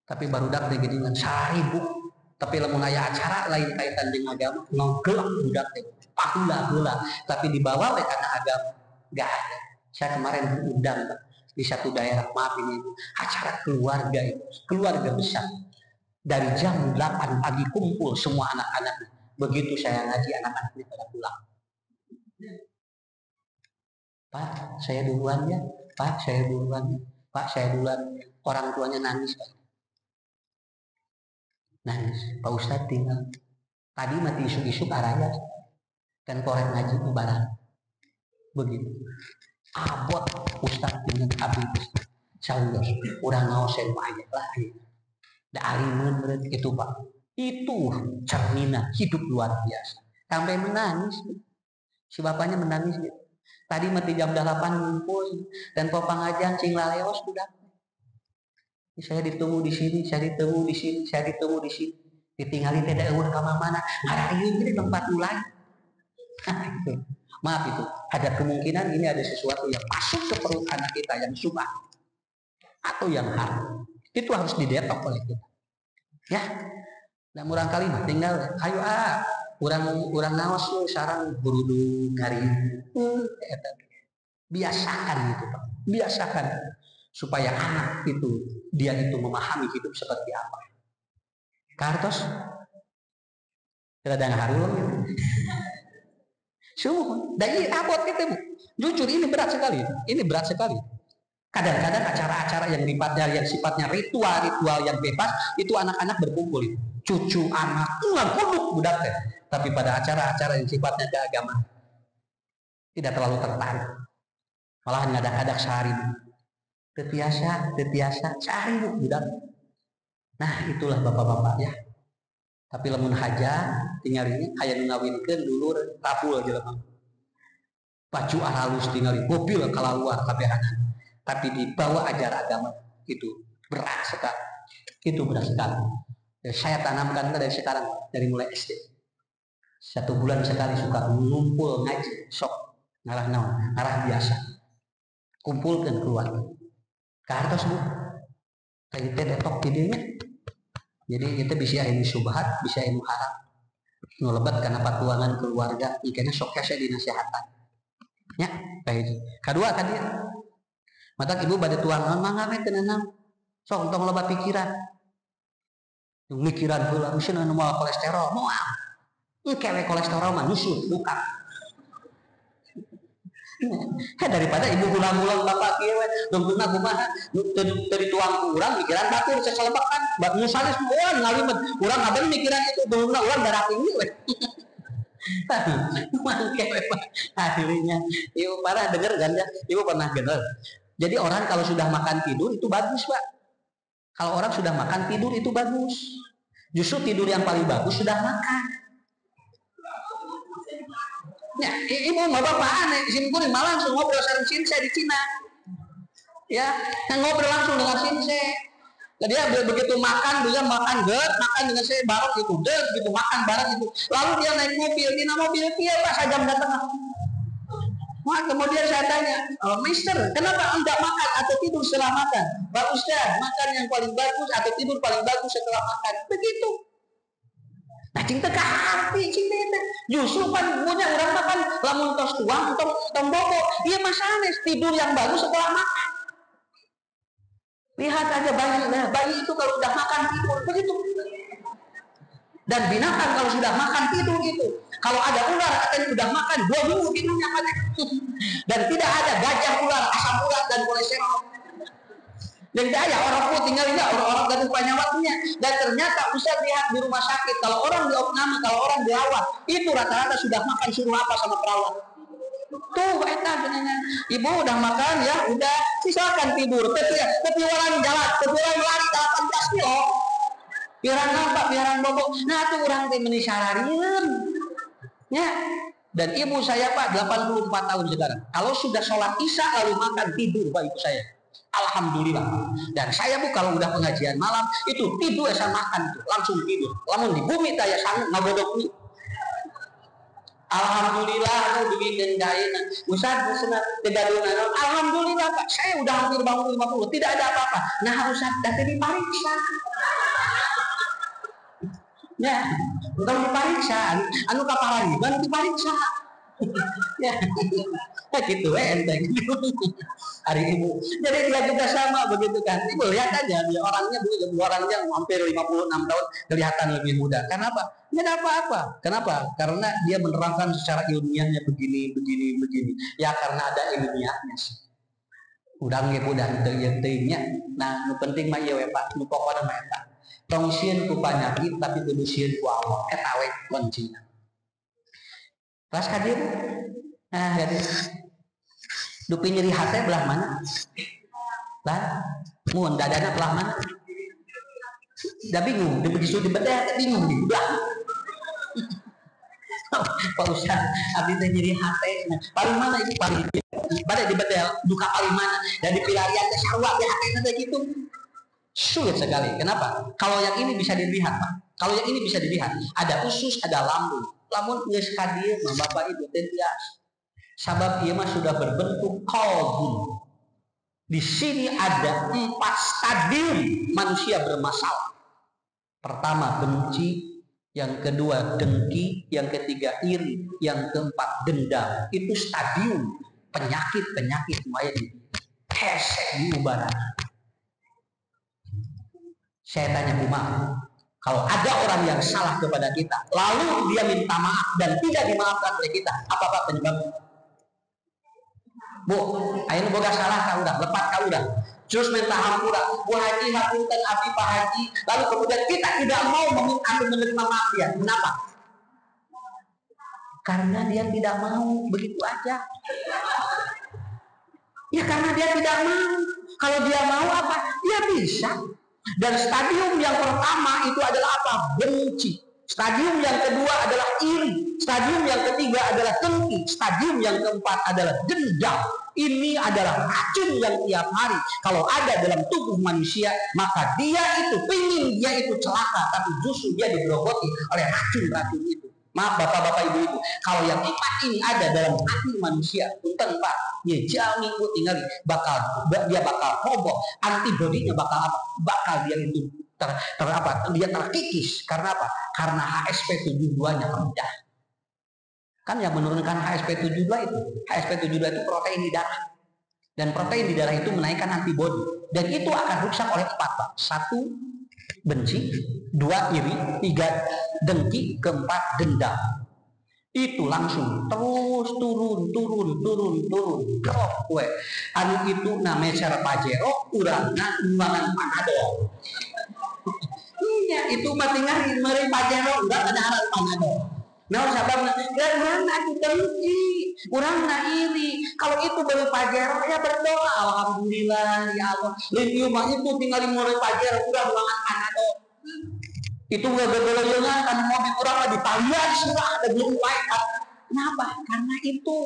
Tapi barudak teh geuningan 1000. Tapi lamun aya acara lain kaitan dengan agama, ngogelak budak teh. Paheula-heula, tapi dibawa we kana agama. Enggak ada. Saya kemarin diundang Pak di satu daerah, maaf ini acara keluarga itu, keluarga besar. Dari jam 8 pagi kumpul semua anak-anak. Begitu saya ngaji anak-anak ini pada pulang. Pak, saya duluan ya. Pak, saya duluan. Pak, saya duluan. Orang tuanya nangis Pak. Nangis. Pak Ustadz tinggal. Tadi mati isu-isu araya. Kan korek ngaji barang. Begitu. Abot Ustadz dengan abdi Sawios. Urang ngaos sen ayat lah. Da alimun berarti itu Pak. Itu cerminan hidup luar biasa. Sampai menangis. Si bapaknya menangis gitu. Tadi mati jam 8 ngumpul dan pengajian cing laleos budak. Saya ditunggu di sini, saya ditunggu di sini, saya ditunggu di sini. Ditinggalin teh daeuh ka mana? Ngaraeun di tempat ulang. Maaf itu, ada kemungkinan ini ada sesuatu yang masuk ke perut anak kita yang syubhat atau yang haram. Itu harus didetok oleh kita. Ya. Dan murang kali mah tinggal ayo urang naos lu sareng burudu ngari. Biasakan itu Pak. Biasakan supaya anak itu dia itu memahami hidup seperti apa. Kartos. Kita ada harum. Suhu, dari abot kita Bu. Jujur ini berat sekali. Ini berat sekali. Kadang-kadang acara-acara yang sifatnya ritual yang bebas itu anak-anak berkumpul, cucu anak, puluh budak teh. Tapi pada acara-acara yang sifatnya keagamaan tidak terlalu tertarik. Malah ngadak-ngadak sehari. Tetiasa sehari budak. Nah itulah bapak-bapak ya. Tapi lamun haja tinggal ini aya nu ngawinkeun dulur rapul jelema. Baju halus tinggal mobil kalaluar kabehanana. Tapi dibawa ajar agama itu berat sekali. Itu berat sekali. Saya tanamkan dari sekarang, dari mulai SD. 1 bulan sekali suka ngumpul ngaji, sok ngarah naon, ngarah biasa. Kumpulkan keluarga. Kartos Bu. Kayak teh detok didinya. Jadi kita bisa ilmu subhat, bisa ilmu haram. Ngelebat karena patuangan keluarga, ikanya sok saya dinasihatan. Ya, kayak itu. Kedua tadi mata ibu pada tuang non mangga we tenang sok tong loba pikiran mikiran heula usieun anu moal kolesterol moal kewe kolesterol mah nyusul buka daripada ibu ulang-ulang bapak kieu we dongkeuna kumaha teu tuang urang mikiran batur seselebakan bab nusanes moal ngalimet urang abang mikiran itu dongkeuna urang darah tinggi we mangke we akhirnya ibu pernah denger kan ya ibu pernah denger. Jadi orang kalau sudah makan tidur itu bagus Pak. Kalau orang sudah makan tidur itu bagus. Justru tidur yang paling bagus sudah makan. Ya, ibu mau bapak aneh, simkurin malah langsung ngobrol sama Sinse di Cina. Ya, ngobrol langsung dengan Sinse. Dia begitu makan, dia makan dengan saya bareng itu, gitu makan bareng itu. Lalu dia naik mobil, dia Pak sajam datang. Wah, kemudian saya tanya, Mister, kenapa enggak makan atau tidur setelah makan? Pak Ustaz, makan yang paling bagus atau tidur paling bagus setelah makan. Begitu. Nah, cinta ke hati, cinta itu. Justru kan punya orang makan lamun tos tuang, tong bobo. Iya masalahnya tidur yang bagus setelah makan. Lihat aja bayi itu kalau udah makan tidur begitu. Dan binatang kalau sudah makan tidur itu. Kalau ada ular katanya udah makan 2 minggu tidurnya banyak. Dan tidak ada gajah ular, asam urat dan kolesterol. Dan tidak ada orang pun tinggalnya orang-orang dan upahnya waktunya. Dan ternyata bisa lihat di rumah sakit kalau orang diopname, kalau orang dirawat itu rata-rata sudah makan suruh apa sama perawat. Tuh enak sebenarnya. Ibu udah makan ya, udah silakan tidur. Tapi orang jalan, orang lari 18 kilo. Biaran nampak, biaran bobok. Nah tuh orang teh menisararin. Ya. Dan ibu saya Pak 84 tahun sekarang. Kalau sudah sholat isya lalu makan tidur Pak ibu saya. Alhamdulillah. Dan saya Bu kalau udah pengajian malam itu tidur sama makan tuh langsung tidur. Lamun di bumi saya sanggup ngagodok nih. Alhamdulillah aku bikin daina. Ustaz tegadunan. Alhamdulillah Pak saya udah hampir bangun 50. Tidak ada apa-apa. Nah Ustaz datang diperiksa. Ya, untuk diperiksa, anu kaparan bukan diperiksa. Ya, gitu enteng. Hari ibu. Jadi dia juga sama begitu kan. Ibu lihat aja dia orangnya hampir 56 tahun kelihatan lebih muda. Kenapa? Tidak apa-apa. Kenapa? Karena dia menerangkan secara ilmiahnya begini. Ya karena ada ilmiahnya. Udang ge budak teu teuingnya. Nah, nu penting mah ieu we Pak, nu pokona mah eta. Tong sieun ku panyakit tapi kudu sieun ku Allah. Eta we kuncinya. Pas ka dieu. Nah, jadi dupi nyeri hate belah mana? Lah, mun dadana belah mana? Da bingung, begitu dibedah bingung di belah. Pak Ustaz, abdi teh nyeri hate. Paling mana itu paling bade dibedel duka paling mana? Dan di pilarian teh sarua di hate teh gitu. Sulit sekali. Kenapa? Kalau yang ini bisa dilihat, Pak. Kalau yang ini bisa dilihat, ada usus, ada lambung. Lamun geus ka dieu mah Bapak Ibu teh tias. Sabab ieu mah sudah berbentuk qalbun. Di sini ada 4 stadium manusia bermasalah. Pertama benci, yang kedua dengki, yang ketiga iri, yang keempat dendam. Itu stadium penyakit semuanya di hesek di ubaran. Saya tanya kumaha, Kalau ada orang yang salah kepada kita, lalu dia minta maaf dan tidak dimaafkan oleh kita, apa penyebabnya? Bu, ayo boga salah kau udah, lepas kau udah. Terus minta hampura, Bu Haji, hapunten abdi Pak Haji. Lalu kemudian kita tidak mau menerima maaf dia. Kenapa? Karena dia tidak mau, begitu aja. Ya karena dia tidak mau. Kalau dia mau apa? Dia bisa. Dan stadium yang pertama itu adalah apa? Benci. Stadium yang kedua adalah iri. Stadium yang ketiga adalah dengki. Stadium yang keempat adalah dendam. Ini adalah racun yang tiap hari kalau ada dalam tubuh manusia, maka dia itu pingin dia itu celaka, tapi justru dia digerogoti oleh racun-racun itu. Maaf bapak-bapak ibu-ibu, kalau yang empat ini ada dalam hati manusia, punten Pak, ya jauh minggu tinggal dia bakal roboh, antibodinya bakal apa? Bakal dia itu dia terkikis. Karena apa? Karena HSP72-nya rendah. Kan yang menurunkan HSP72 itu, HSP72 itu protein di darah. Dan protein di darah itu menaikkan antibodi. Dan itu akan rusak oleh empat, Pak. 1, benci. 2, iri. 3, dengki. 4, dendam. Itu langsung terus turun. Drop gue. Anu itu namanya cara Pajero, urangna nuangan Panadol. Iya, itu mati ngari meri Pajero, enggak ada hal Panadol. Nah, sababna urang atuh dengki, urang iri. Kalau itu baru Pajero ya berdoa, alhamdulillah ya Allah. Lieu mah itu tinggal meri Pajero urang nuangan Panadol. Itu gagah-gagah kan mobil kurang di talian sudah ada belum lain. Kenapa? Karena itu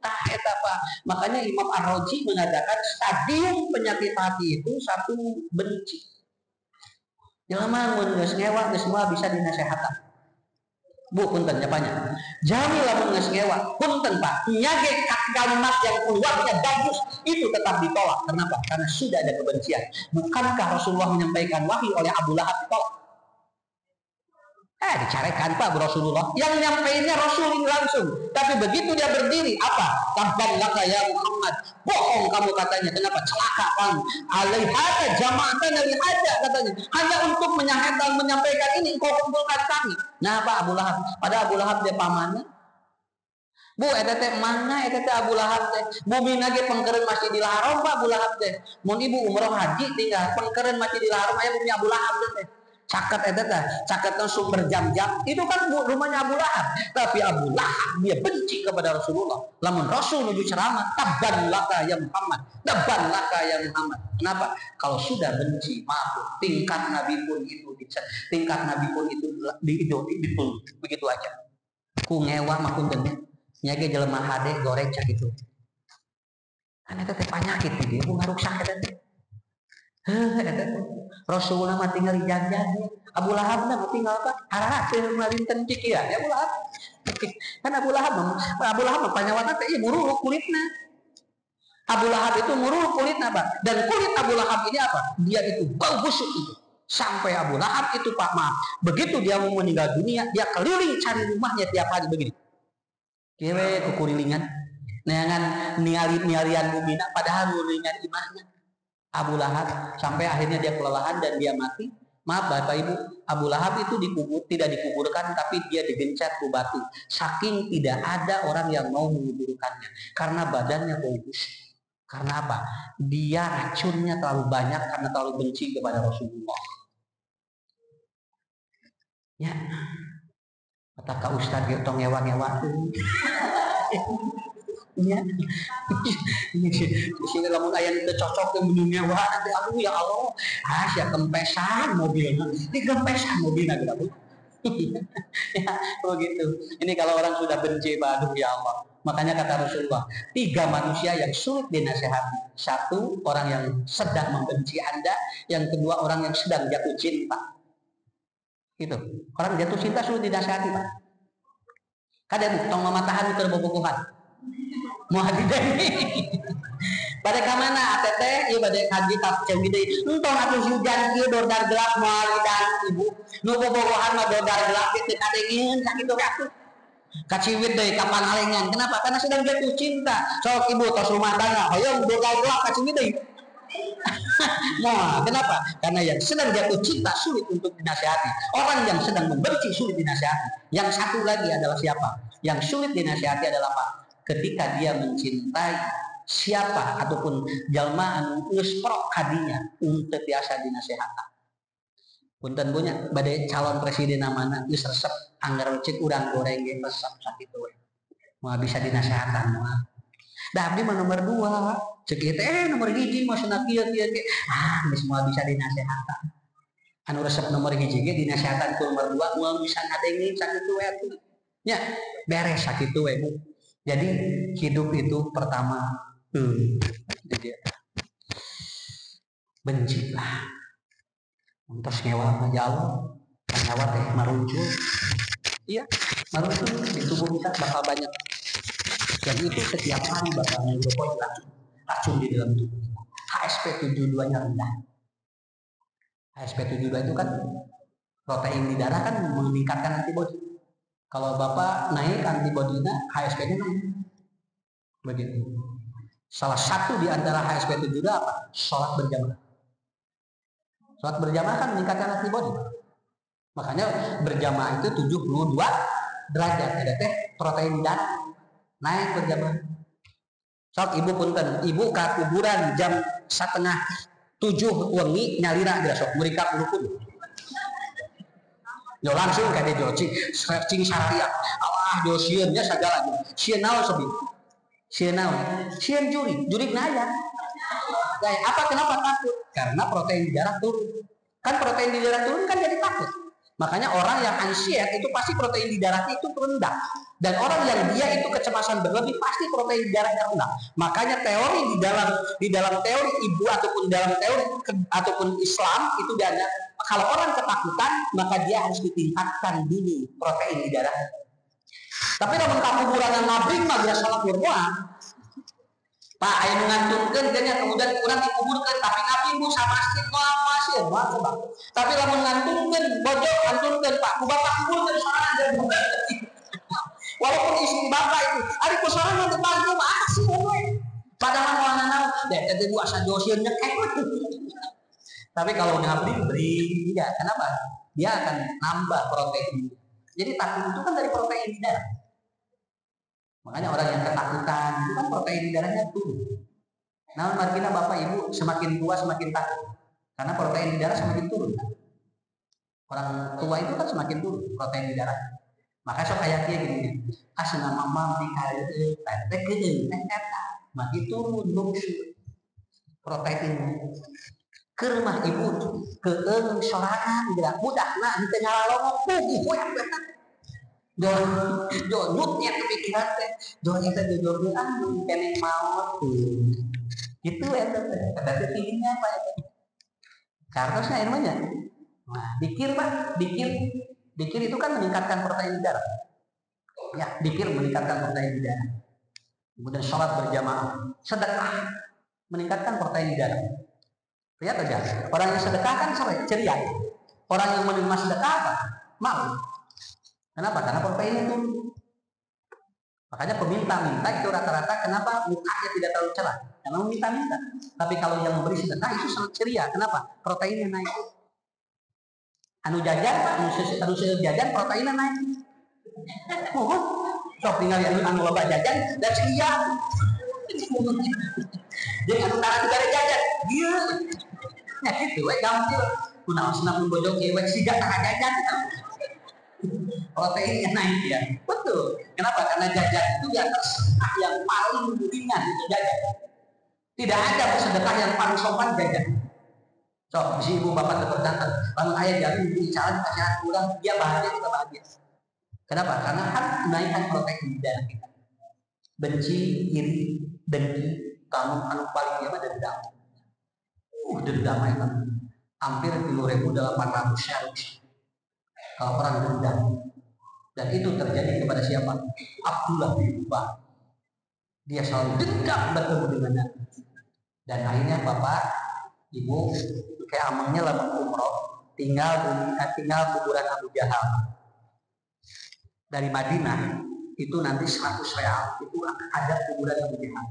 tah eta Pak. Makanya Imam Ar-Razi mengatakan stadium penyakit hati itu 1, benci. Jelema mun geus ngewa geus semua bisa dinasehatan. Bu punten nyapanya. Jami lamun geus ngewa, punten Pak. Nyage kalimat yang keluarnya bagus itu tetap ditolak. Kenapa? Karena sudah ada kebencian. Bukankah Rasulullah menyampaikan wahyu oleh Abu Lahab ditolak? Dicarekan Pak Rasulullah. Yang nyampeinnya Rasul ini langsung. Tapi begitu dia berdiri, apa? Tabban laka ya Muhammad. Bohong kamu katanya. Kenapa? Celaka kamu. Alaihata jama'atan alihada katanya. Hanya untuk menyampaikan ini engkau kumpulkan kami. Nah Pak Abu Lahab. Pada Abu Lahab dia pamannya. Bu, eta teh mana eta teh Abu Lahab teh? Bumi nage pengkeureun Masjidil Haram Pak Abu Lahab teh. Mun ibu umroh haji tinggal pengkeureun Masjidil Haram aya bumi Abu Lahab teh. Caket eta teh, caket langsung berjam-jam. Itu kan rumahnya Abu Lahab. Tapi Abu Lahab dia benci kepada Rasulullah. Lamun Rasul menuju ceramah, tabban laka ya Muhammad. Tabban laka ya Muhammad. Kenapa? Kalau sudah benci, maaf, tingkat Nabi pun itu begitu aja. Ku ngewa mah punten nyage jelema hade goreng cak itu. Kan eta teh penyakit dia, ku ngaruksak eta teh. Rasulullah mah tinggal di janji. Abu Lahab mah tinggal apa? Harap melinten cik ya Abu Lahab. Kan Abu Lahab mah panyawatna teh ieu muruk kulitna. Abu Lahab itu muruk kulitna Pak. Dan kulit Abu Lahab ini apa? Dia itu bau busuk itu. Sampai Abu Lahab itu Pak maaf. Begitu dia mau meninggal dunia, dia keliling cari rumahnya tiap hari begini. Kewe kukurilingan. Neangan nialian bumina padahal nulingan imahnya. Abu Lahab sampai akhirnya dia kelelahan dan dia mati. Maaf Bapak Ibu, Abu Lahab itu tidak dikuburkan tapi dia digencet ke batu. Saking tidak ada orang yang mau menguburkannya karena badannya bau busuk. Karena apa? Dia racunnya terlalu banyak karena terlalu benci kepada Rasulullah. Ya, kata Ustaz dia tong ngewa-ngewa tuh. Ya, sini lamun aya nu cocok ke dunia wah nanti aduh ya Allah, sia kempesan mobilnya, ini kempesan mobilnya gitu. Ya, begitu. Ini kalau orang sudah benci, aduh ya Allah. Makanya kata Rasulullah, 3 manusia yang sulit dinasehati. 1, orang yang sedang membenci Anda. Yang kedua, orang yang sedang jatuh cinta. Gitu. Orang jatuh cinta sulit dinasehati, Pak. Kadang tong mamatahan keur bobogohan. Mau haji deh. Pada kamana ATT ieu bade haji tafsir deui. Entong atuh hujan ieu dordar gelap moal dan ibu. Nu bobogohan mah dordar gelap teh kadengieun sakitu atuh. Kaciwit deui kapan alengan. Kenapa? Karena sedang jatuh cinta. Sok ibu tos rumah tangga, hoyong dordar gelap kaciwit deui. Nah, kenapa? Karena yang sedang jatuh cinta sulit untuk dinasihati. Orang yang sedang membenci sulit dinasihati. Yang satu lagi adalah siapa? Yang sulit dinasihati adalah apa? Ketika dia mencintai siapa ataupun jalma anu geus pro kadinya untuk biasa dinasihati. Punten punya badai calon presiden namana geus resep anggar cek urang goreng ge resep sakitu we. Moal bisa dinasehatan moal. Da abdi mah nomor 2, cek ieu teh nomor 1 maksudna kieu ge. Geus moal bisa dinasehatan. Anu resep nomor 1 ge dinasehatan ku nomor 2 moal bisa ngadengin sakitu we atuh. Nya beres sakitu we Bu. Jadi hidup itu pertama jadi bencilah. Untuk nyewa mah jauh, nyewa teh maruncul. Iya, maruncul di tubuh kita bakal banyak. Dan itu setiap hari bakal ngerokok racun di dalam tubuh kita. HSP72-nya rendah. HSP72 itu kan protein di darah kan meningkatkan antibodi. Kalau Bapak naik antibodinya, HSP-nya naik. Begitu. Salah satu di antara HSP72 apa? Sholat berjamaah. Sholat berjamaah kan meningkatkan antibodi. Makanya berjamaah itu 72 derajat. Ada teh protein darah naik berjamaah. Sok ibu punten, ibu ke kuburan jam 6:30 wengi nyalira geus sok mereka kulukun. Yo langsung ka dia cing syariah. Allah jo sieun nya sagala. Sieun naon sobi? Sieun naon? Sieun juri naya. Kayak apa kenapa takut? Karena protein di darah turun. Kan protein di darah turun kan jadi takut. Makanya orang yang anxious itu pasti protein di darahnya itu rendah. Dan orang yang dia itu kecemasan berlebih pasti protein di darahnya rendah. Makanya teori di dalam teori ibu ataupun dalam teori ataupun Islam itu ada kalau orang ketakutan maka dia harus ditingkatkan dulu protein di darahnya. Tapi kalau kuburan yang ngabring mah biasa salah berbuat. Pak, ayo ngantunkeun kayaknya kemudian kurang dikuburkan tapi nabi bu sama masjid masih coba. Tapi lamun ngantunkeun bojok ngantunkeun Pak, ku bapak kuburkeun sorangan dan bukan. Walaupun istri bapak itu, ari ku sorangan teu bantu mah asih we. Padahal mau nanaon, deh teh bu asa dosieun nyekek. Tapi kalau ngabri beri tidak, kenapa? Dia akan nambah protein. Jadi takut itu kan dari protein di darah. Makanya orang yang ketakutan itu kan protein di darahnya turun. Nah, margina bapak ibu semakin tua semakin takut, karena protein di darah semakin turun. Orang tua itu kan semakin turun protein di darah. Maka sok ayatnya gini, asna mama dikali teh kedeung makin turun protein. Keur mah ibu keung sorangan gerak budakna henteu ngalalongok puguh we. Donutnya kepikiran teh, don eta jujur anu keneng maot tuh. Itu eta teh, kata pilihnya apa ya? Kartosnya ilmunya. Nah, dikir itu kan meningkatkan protein di darah. Ya, dikir meningkatkan protein di darah. Kemudian sholat berjamaah, sedekah meningkatkan protein di darah. Lihat aja, orang yang sedekah kan ceria. Orang yang menerima sedekah apa? Malu. Kenapa? Karena proteinnya turun. Makanya peminta-minta itu rata-rata kenapa mukanya tidak terlalu cerah? Karena meminta-minta. Tapi kalau yang memberi sedekah itu sangat ceria. Kenapa? Proteinnya naik. Anu jajan Pak, anu jajan proteinnya naik. Sok tinggal yang anu loba jajan dan ceria. Jadi anu tangan negara jajan, dia. Ya gitu, gampil. Kunaon senang bojong ieu siga tengah jajan. Proteinnya naik ya, betul. Kenapa? Karena jajan itu di atas yang paling ringan itu jajan. Tidak ada sedekah yang paling sopan jajan. So, si ibu bapak terpercaya, lalu ayah jadi bicara kasihan kurang, dia bahagia kita bahagia. Kenapa? Karena kan menaikkan protein di darah kita. Benci, iri, dengki, kamu anu paling dia mah dendam. Dendam itu hampir 3.800 syarif. Kalau orang dendam. Dan itu terjadi kepada siapa? Abdullah bin Ubay. Dia selalu dendam bertemu dengan Nabi. Dan akhirnya bapak, ibu, kayak amangnya lama umroh, tinggal kuburan Abu Jahal. Dari Madinah itu nanti 100 real itu ada kuburan Abu Jahal.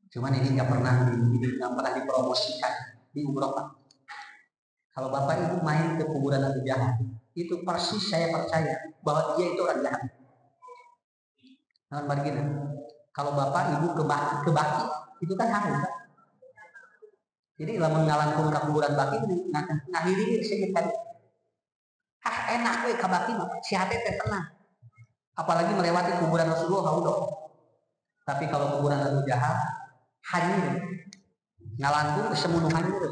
Cuman ini nggak pernah dipromosikan di umroh Pak. Kalau Bapak Ibu main ke kuburan Abu Jahal, itu persis saya percaya bahwa dia itu orang jahat. Nah, begini. Kalau Bapak Ibu ke Baki, itu kan haram Pak. Jadi lamun ngalangkung ke kuburan Baki ngakhiri sih tadi. Enak we ka Baki mah, si hati teh tenang. Apalagi melewati kuburan Rasulullah haudok. Tapi kalau kuburan Abu Jahal hanyir, ngalangkung kesemunuh hanyir.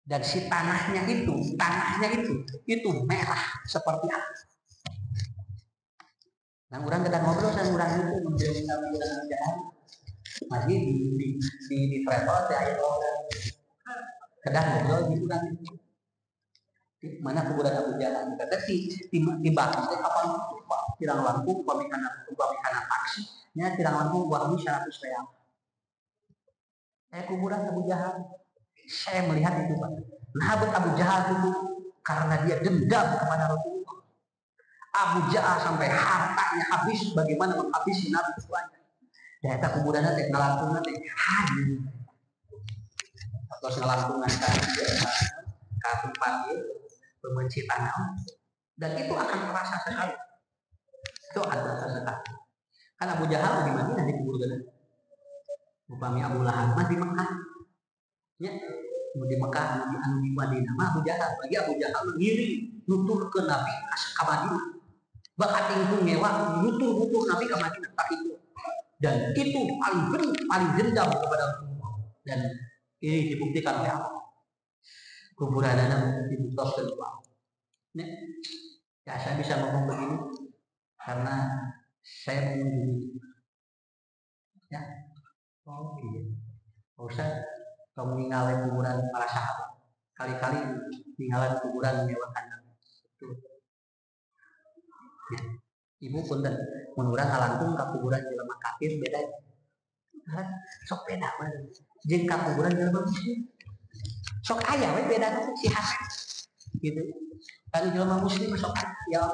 Dan si tanahnya itu merah seperti apa? Nah, orang kita ngobrol sama orang itu menjelaskan kuburan Abu Jahal. Masih di travel di air orang kadang ngobrol gitu kan di mana kuburan Abu Jahal kata di Baki teh kapan tirang langkung pamikana taksi nya tirang langkung buah 100 real kuburan Abu Jahal saya melihat itu Pak. Nah Abu Jahal itu karena dia dendam kepada Rasulullah. Abu Jahal sampai hartanya habis bagaimana menghabisi Nabi tuanya. Data kuburannya teh ngalangkungan teh hadir. Atau ngalangkungan ka tempat ieu pembenci tanah. Dan itu akan terasa sekali. Itu akan terasa sekali. Kan Abu Jahal di Madinah dikuburkan. Upami Abu Lahab mah di Mekah. Ya, di Mekah di Madinah mah Abu Jahal. Bagi Abu Jahal ngiri nutur ke Nabi ka Madinah. Bahkan tinggung ngewa nutur Nabi ke Madinah tak itu. Dan itu paling dendam kepada Rasulullah. Dan ini dibuktikan oleh Allah. Kuburan anak dibuka kedua. Ya saya bisa ngomong begini karena saya mengunjungi. Ya, oh iya. Ustaz, kamu ninggalin kuburan para sahabat. Kali-kali ninggalin kuburan menyewakan itu. Ya. Ibu punten menurut alangkung ka kuburan jelema kafir beda. Sok beda mah. Jeung ka kuburan jelema muslim. Sok aya we bedana si hati. Gitu. Kalau jelema muslim sok aya ya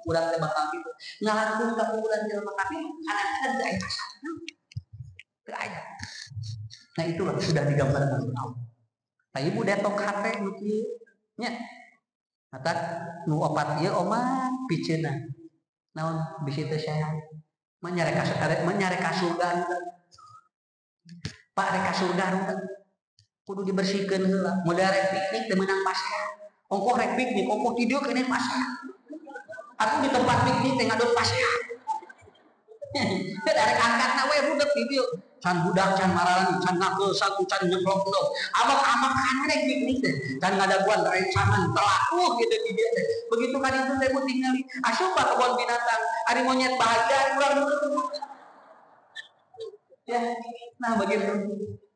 urang teh bakal gitu. Ngalangkung ka kuburan jelema kafir kadang-kadang teu aya masalah. Teu aya. Nah itulah sudah digambarkan oleh Allah. Nah ibu detok hate nu kieu nya. Mata nu opat ieu omah piceuna. Naon bisi teh saya menyare ka surga Pak rek ka surga kudu dibersihkeun heula modal rek piknik teu meunang pasea ongkoh rek piknik ongkoh tidur kene pasea atuh di tempat piknik teh ngadon pasea teh rek angkatna we budak di dieu can budak can mararan can ngagel saku can nyemplok dong amak-amak kan rek piknik teh can ngadaguan rencangan telaku gitu di dieu teh begitu kan itu teh tinggali asup ka kebon binatang ari monyet bahagia urang ya nah begitu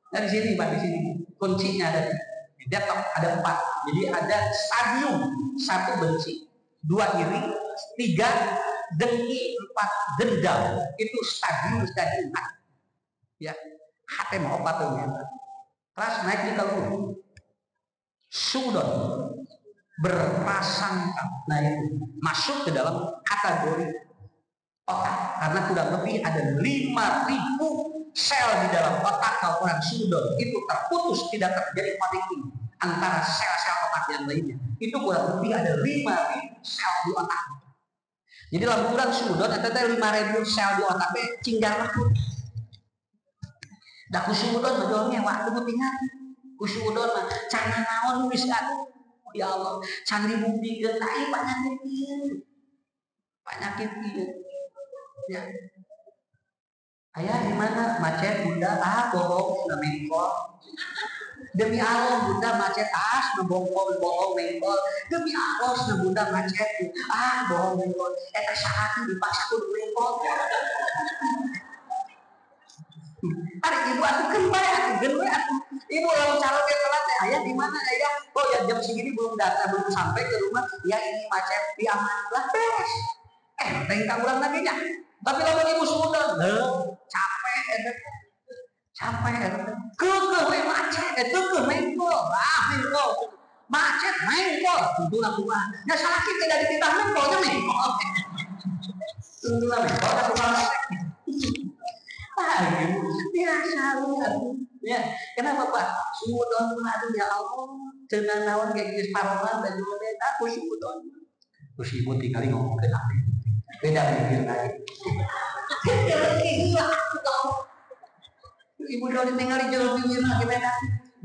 dari sini Pak di sini kuncinya ada ada 4 jadi ada stadium 1 benci 2 iri 3 dengki 4 dendam itu stadium 4 ya hati mau apa tuh terus naik di kalau sudon berprasangka nah itu masuk ke dalam kategori otak karena kurang lebih ada 5.000 sel di dalam otak kalau orang sudon itu terputus tidak terjadi connecting antara sel-sel otak yang lainnya itu kurang lebih ada 5.000 sel di otak jadi dalam kurang sudon ada 5.000 sel di otaknya cinggar waktu dah kusudon majolnya waktu tinggal kusudon mah cana naon wis atuh ya Allah candi bukti getai penyakit ieu ya ayah di mana macet bunda bohong mengkol demi Allah bunda macet bohong mengkol demi Allah bunda macet bohong mengkol eta saat dipaksa kudu mengkol hari ibu atuh kembali atuh geun atuh ibu lamun calon teh telat teh ayah di mana ayah oh ya jam segini belum datang belum sampai ke rumah ya ini macet di aman lah beres tengka urang nabinya tapi lamun ibu sudah capek keukeun we macet keukeun mengkol mengkol macet mengkol tunduna kumaha nya sakit tidak dititah mengkolnya mengkol tunduna mengkol aku ibu dia Ya, kenapa Pak? Sudon aduh ya Allah. Cenah naon kayak geus parolan dan juga aku sudon. Terus ibu tinggal ngomong ke aku. Beda mikir lagi. Ibu udah tinggal jauh pinggir lagi beda.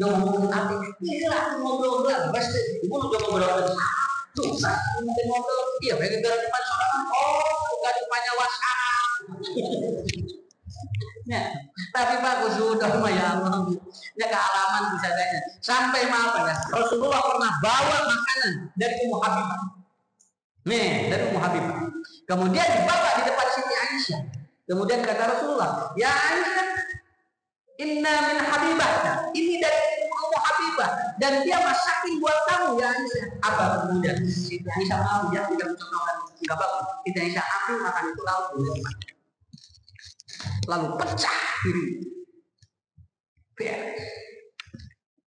Ngomong ke aku. Gila aku ngobrol pasti. Ibu udah ngobrol. Tuh, mungkin ngobrol. Iya, pengen depan sorangan. Oh, bukan depannya WhatsApp. Ya, tapi bagus sudah ya Allah. Ya kealaman bisa saja. Sampai apa ya? Rasulullah pernah bawa makanan dari Ummu Habibah. Nih, dari Ummu Habibah. Kemudian dibawa di depan Siti Aisyah. Kemudian kata Rasulullah, "Ya Aisyah, inna min Habibah." Ini dari Ummu Habibah dan dia masakin buat kamu ya Aisyah. Apa kemudian Siti Aisyah mau dia tidak mencontohkan enggak bagus. Siti Aisyah ambil makan itu lalu pecah piring.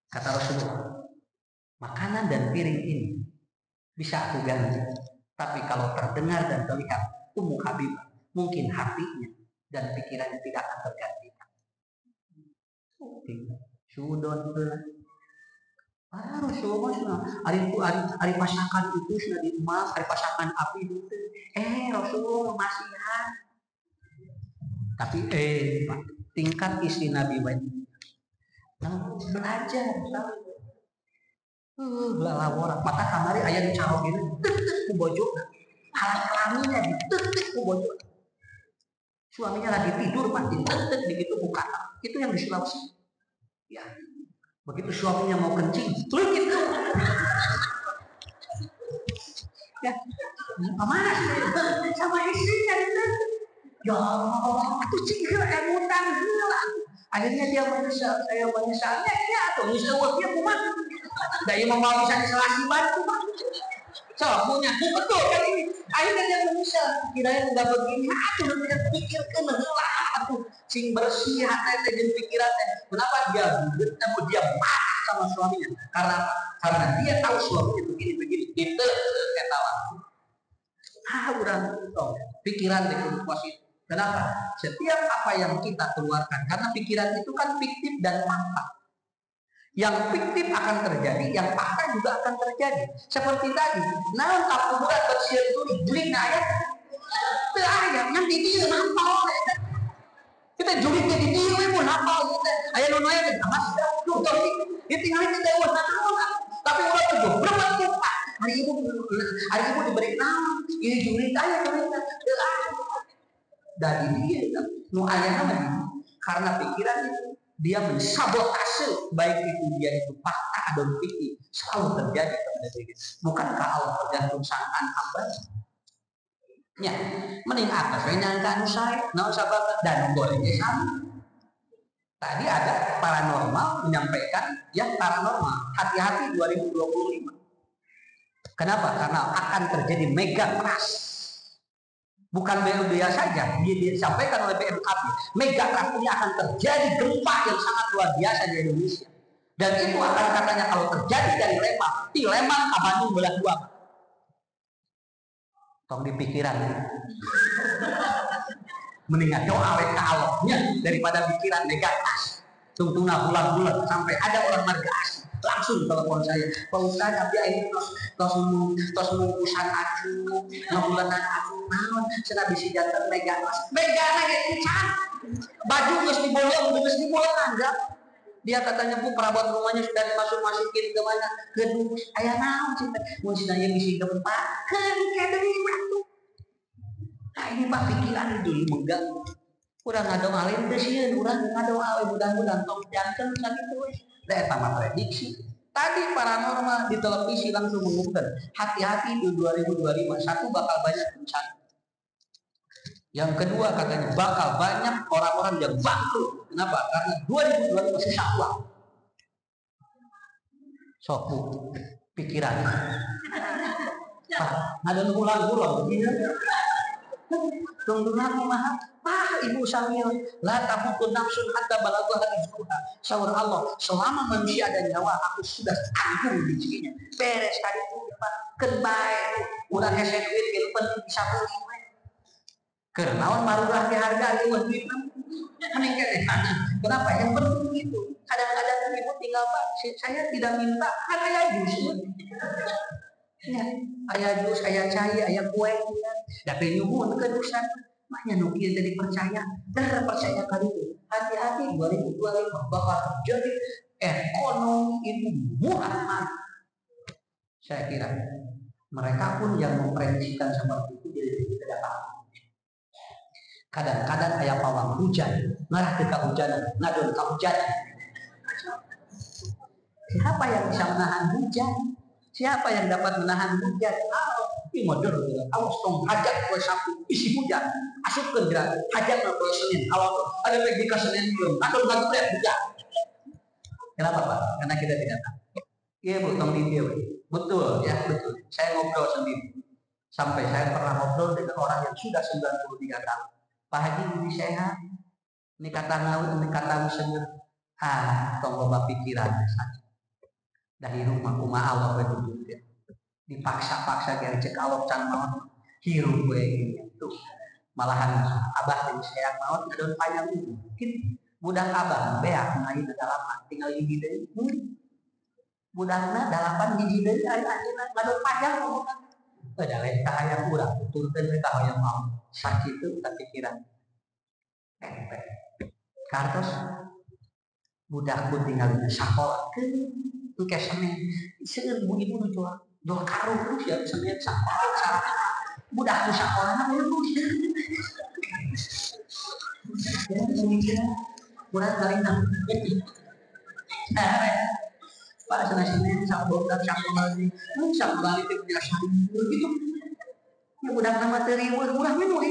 Kata Rasulullah, makanan dan piring ini bisa aku ganti, tapi kalau terdengar dan terlihat Ummu Habibah, mungkin hatinya dan pikirannya tidak akan tergantikan. Sudah Rasulullah hari pasakan itu sudah di emas, hari pasakan api itu. Rasulullah masih tapi Pak, tingkat istri Nabi banyak. Belajar, belawar. Maka kamari ayah dicarok ini, ku bojok. Halang kelaminnya ditetek ku bojok. Suaminya lagi tidur Pak, ditetek begitu buka. Itu yang di Sulawesi. Ya, begitu suaminya mau kencing, tuh gitu. Ya, kemana sih? Sama istrinya ditetek. Ya Allah, aku cingkir emutan gila. Akhirnya dia menyesal, saya menyesalnya dia atau nyesal dia kumat. Dari mau bisa diselasi bantu Pak. Punya betul kan ini. Akhirnya dia menyesal. Kirain enggak begini. Aduh, dia pikirkan lah. Aduh, sing bersih hati dan pikirannya. Kenapa dia dia marah sama suaminya? Karena dia tahu suaminya begini. Itu ketawa. Urang itu pikiran di posisi. Kenapa? Setiap apa yang kita keluarkan, karena pikiran itu kan fiktif dan fakta. Yang fiktif akan terjadi, yang fakta juga akan terjadi. Seperti tadi, naon kuburan bersih itu julik ayat. Itu ayat nanti dia nampal. Kita juliknya di dia pun nampal kita. Ayat non ayat mas, tuh ditinggalin kita buat nampal. Tapi udah tuh berapa kita? Hari ibu diberi nama, ini julik ayat dari dia nu ayana karena pikiran itu dia mensabotase baik itu dia itu fakta atau fikih selalu terjadi pada diri. Bukankah Allah tergantung sangkaan hamba? Ya, mending atas nyangka saya, nggak usah banget dan bolehnya sama. Tadi ada paranormal menyampaikan yang paranormal hati-hati 2025. Kenapa? Karena akan terjadi mega crash. Bukan BLBA saja, dia disampaikan oleh BMKG. Mega crash ini akan terjadi gempa yang sangat luar biasa di Indonesia. Dan itu akan katanya kalau terjadi dari Lembang, di Lembang ke Bandung belah dua. Tong di pikiran. Mendingan doa ke Allahnya daripada pikiran mega crash. Tungtuna bulan-bulan sampai ada orang marga asli langsung telepon saya, Pak Ustaz, tapi ini tos mengusan aku, ngabulanan aku, naon, saya bisa jantan mega pican, baju nggak dibolong enggak. Dia katanya Bu perabot rumahnya sudah dimasukin ke mana? Ke dus, ayah naon sih, mungkin saya bisa gempa, kayak dari batu. Nah ini Pak pikiran dulu mengganggu. Kurang ada alin teh sieun, urang ada alin mudah-mudahan tong janten sakitu we. Da eta mah prediksi. Tadi paranormal di televisi langsung mengumumkan, hati-hati di 2025 satu bakal banyak bencana. Yang kedua katanya bakal banyak orang-orang yang bangkrut. Kenapa? Karena 2025 susah uang. Sok Bu, pikiran. Ada ulang-ulang begini. Tunggu nabi mah ibu samil la tafutu nafsun hatta balagha rizquha. Syaur Allah, selama manusia ada nyawa aku sudah tanggung rezekinya. Beres kali itu Pak, keun bae urang hese duit ge penting bisa beli we. Keur naon marurah ge harga ieu duit mah. Mending keneh Kenapa? Yang penting itu. Kadang-kadang ibu tinggal Pak, saya tidak minta, kan ayah jus. Ya, ayah jus, ayah cai, ayah kue. Tapi nyumun ke dusan. Makanya nukia jadi percaya. Dah percaya kali itu. Hati-hati 2025 bakal jadi ekonomi itu Muhammad. Saya kira mereka pun yang memprediksikan seperti itu jadi tidak paham. Kadang-kadang ayah pawang hujan, ngarah ke kehujanan, ngadon kehujanan. Siapa yang bisa menahan hujan? Siapa yang dapat menahan hujan? Ini modern, awas tong hajat kue sapu isi hujan, asupkan gerak hajat kue Senin, awal ada lagi ke Senin belum, atau nggak boleh hujan. Kenapa Pak? Karena kita tidak tahu. Iya Bu, tong video. Betul, ya betul. Saya ngobrol sendiri. Sampai saya pernah ngobrol dengan orang yang sudah 93 tahun. Pak Haji ini sehat. Ini kata ngau, ini kata misalnya. Tong loba pikiran saja. Dari rumah kumaha Allah betul. Dipaksa-paksa dari cek awak can maut. Hirup gue ini tuh. Malahan abah yang sayang maut ngadon panjang itu. Mungkin budak abah beak ngain dalapan tinggal gigi deui. Budakna dalapan gigi deui ayeuna ngadon panjang ngomongna. Da lain ka hayang urang turkeun ka hayang mau. Sakitu kapikiran. Kartos budak bu tinggalnya sakola ke Senin. Seueur bu ibu nu jual karung terus ya Senin sakola. Budak bu sakolana nu kurang kali nang Pak senasibnya sak bodak sakola lagi sakola itu biasa gitu ya budak nama teriweur murah minum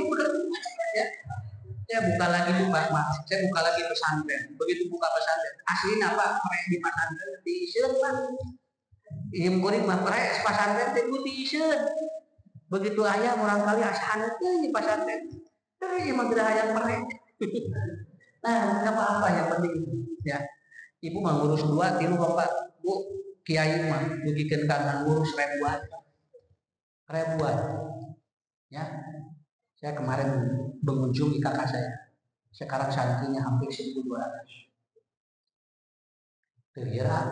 ya buka lagi tuh Pak saya buka lagi pesantren begitu buka pesantren aslinya Pak mereka di pesantren di iseun Pak ieu kuring mah mereka pesantren teh di iseun begitu aya orang kali asahan teh di pesantren teh emang geus hayang mereka. Nah, apa-apa yang penting ya. Ibu mah ngurus 2, 3 Bapak. Bu, kiai mah dugikeun ka ngurus ribuan. Ya. Saya kemarin mengunjungi kakak saya. Sekarang santrinya hampir 1.200. Teu heran.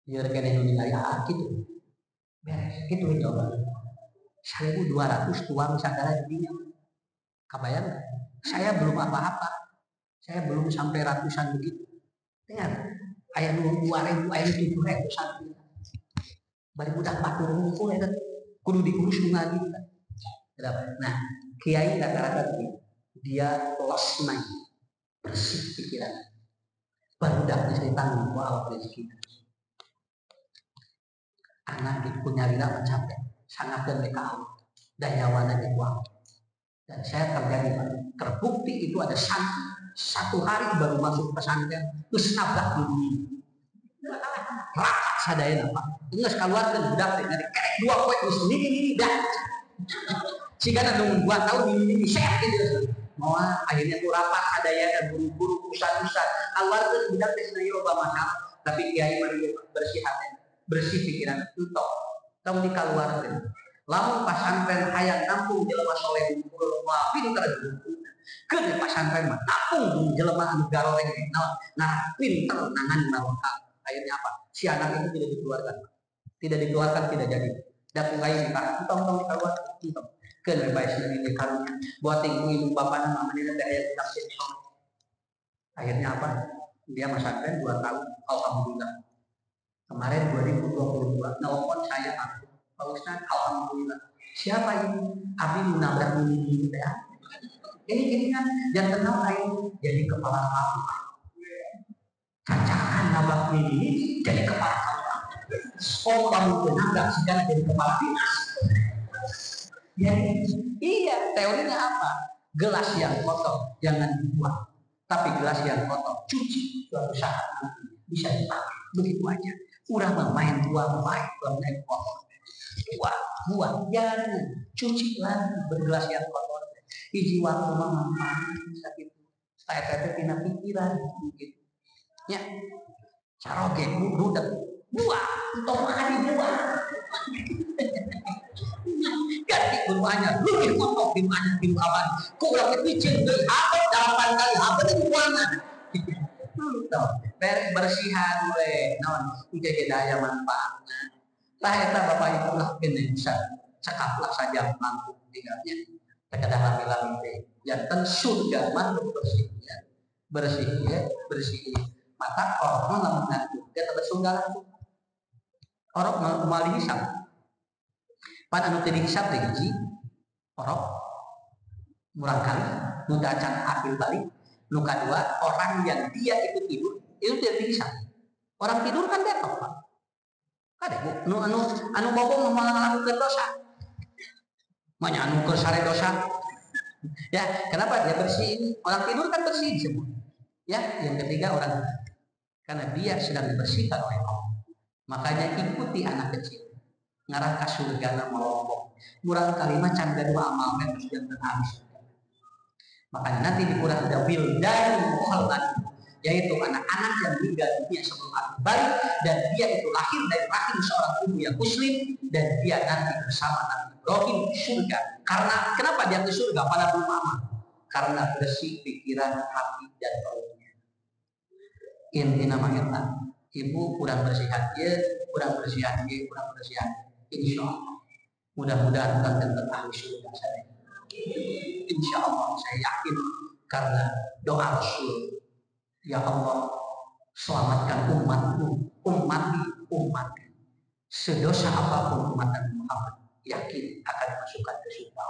Ieu keneh wilayah gitu. Beres, gitu coba. 1.200 tuang sagala didinya. Kabayang? Saya belum apa-apa. Saya belum sampai ratusan begitu. Dengar, aya 2.000, aya 7.000 santri. Bari budak batur ngumpul eta kudu diurus bunga gitu. Nah, kiai kata-kata dia lost mind, bersih pikiran. Barudak bisa ditanggung ku Allah rezeki. Anak punya rila mencapai sangat dan mereka Allah. Dayawana di uang. Dan saya terjadi terbukti itu ada santri 1 hari baru masuk pesantren terus nabrak dunia rapat sadayana Pak geus kaluarkeun budak teh dari kerek 2 poe geus ini dah sigana nunggu 2 tahun ini sehat gitu mau akhirnya ku rapat sadayana guru-guru pusat-pusat kaluarkeun budak teh sebenarnya loba masalah tapi kiai mari bersih hati bersih pikiran itu tong dikaluarkeun lamun pesantren hayang nampung jelema soleh unggul mah pinter keun pesantren mah nampung jelema anu garoleng nah pinter nangan nawaka akhirnya apa si anak itu tidak dikeluarkan tidak jadi da pungai nikah tong dikeluarkan tong keun bae sendiri karunya buat ibu bapana mamana teh aya budak sih akhirnya apa dia pesantren 2 tahun alhamdulillah kemarin 2022 nelpon saya Pak Ustaz alhamdulillah siapa ini abi nabrak ini teh ini kan jangan kenal lain jadi kepala kamu cacakan nabrak ini jadi kepala kamu kamu nabrak segala jadi kepala dinas jadi iya teorinya apa gelas yang kotor jangan dibuang tapi gelas yang kotor cuci suatu saat bisa dipakai begitu aja urang main buang kotor buang jangan cuci lagi bergelas yang kotor hiji waktu mah sakit saya teh tina pikiran gitu nya caroge budak buah tong makan buah ganti buahnya lu kotor di mana di awan ku urang teh picin deui apa 8 kali apa teh buangan bersihan we naon jadi daya manfaatnya. Tah eta Bapak Ibu lah kene bisa cekaplah saja mampu tinggalnya. Terkadang lami-lami teh jantan surga mah bersih ya. Bersih ya, bersih. Maka orang lamun ngadu dia tersunggal orang mau dihisap. Pan anu teu dihisap teh hiji orok murang kali nu dacan akil balik. Nu kedua orang yang dia itu tidur itu tidak dihisap. Orang tidur kan betok Pak. Kade Bu, anu bobong mau ngalakukeun dosa. Manya anu keur sare dosa. Ya, kenapa dia bersih ini? Orang tidur kan bersih semua. Ya, yang ketiga orang karena dia sedang dibersihkan oleh Allah. Makanya ikuti anak kecil. Ngarah ka surga melompok. Murang kalimat can dua amal terus yang terhabis. Makanya nanti dikurang ada wildan mukhallad, yaitu anak-anak yang meninggal dunia sebelum akil balik dan dia itu lahir dari rahim seorang ibu yang muslim dan dia nanti bersama Nabi Ibrahim di surga. Karena kenapa dia ke surga pada belum amal? Karena bersih pikiran, hati dan perutnya. Intina mah ibu kurang bersihan dia, kurang bersihan dia, kurang bersihan. Insya Allah mudah-mudahan kalian ahli surga saya. Insya Allah saya yakin karena doa Rasul, ya Allah selamatkan umatmu, umat sedosa apapun umat Muhammad yakin akan dimasukkan ke surga.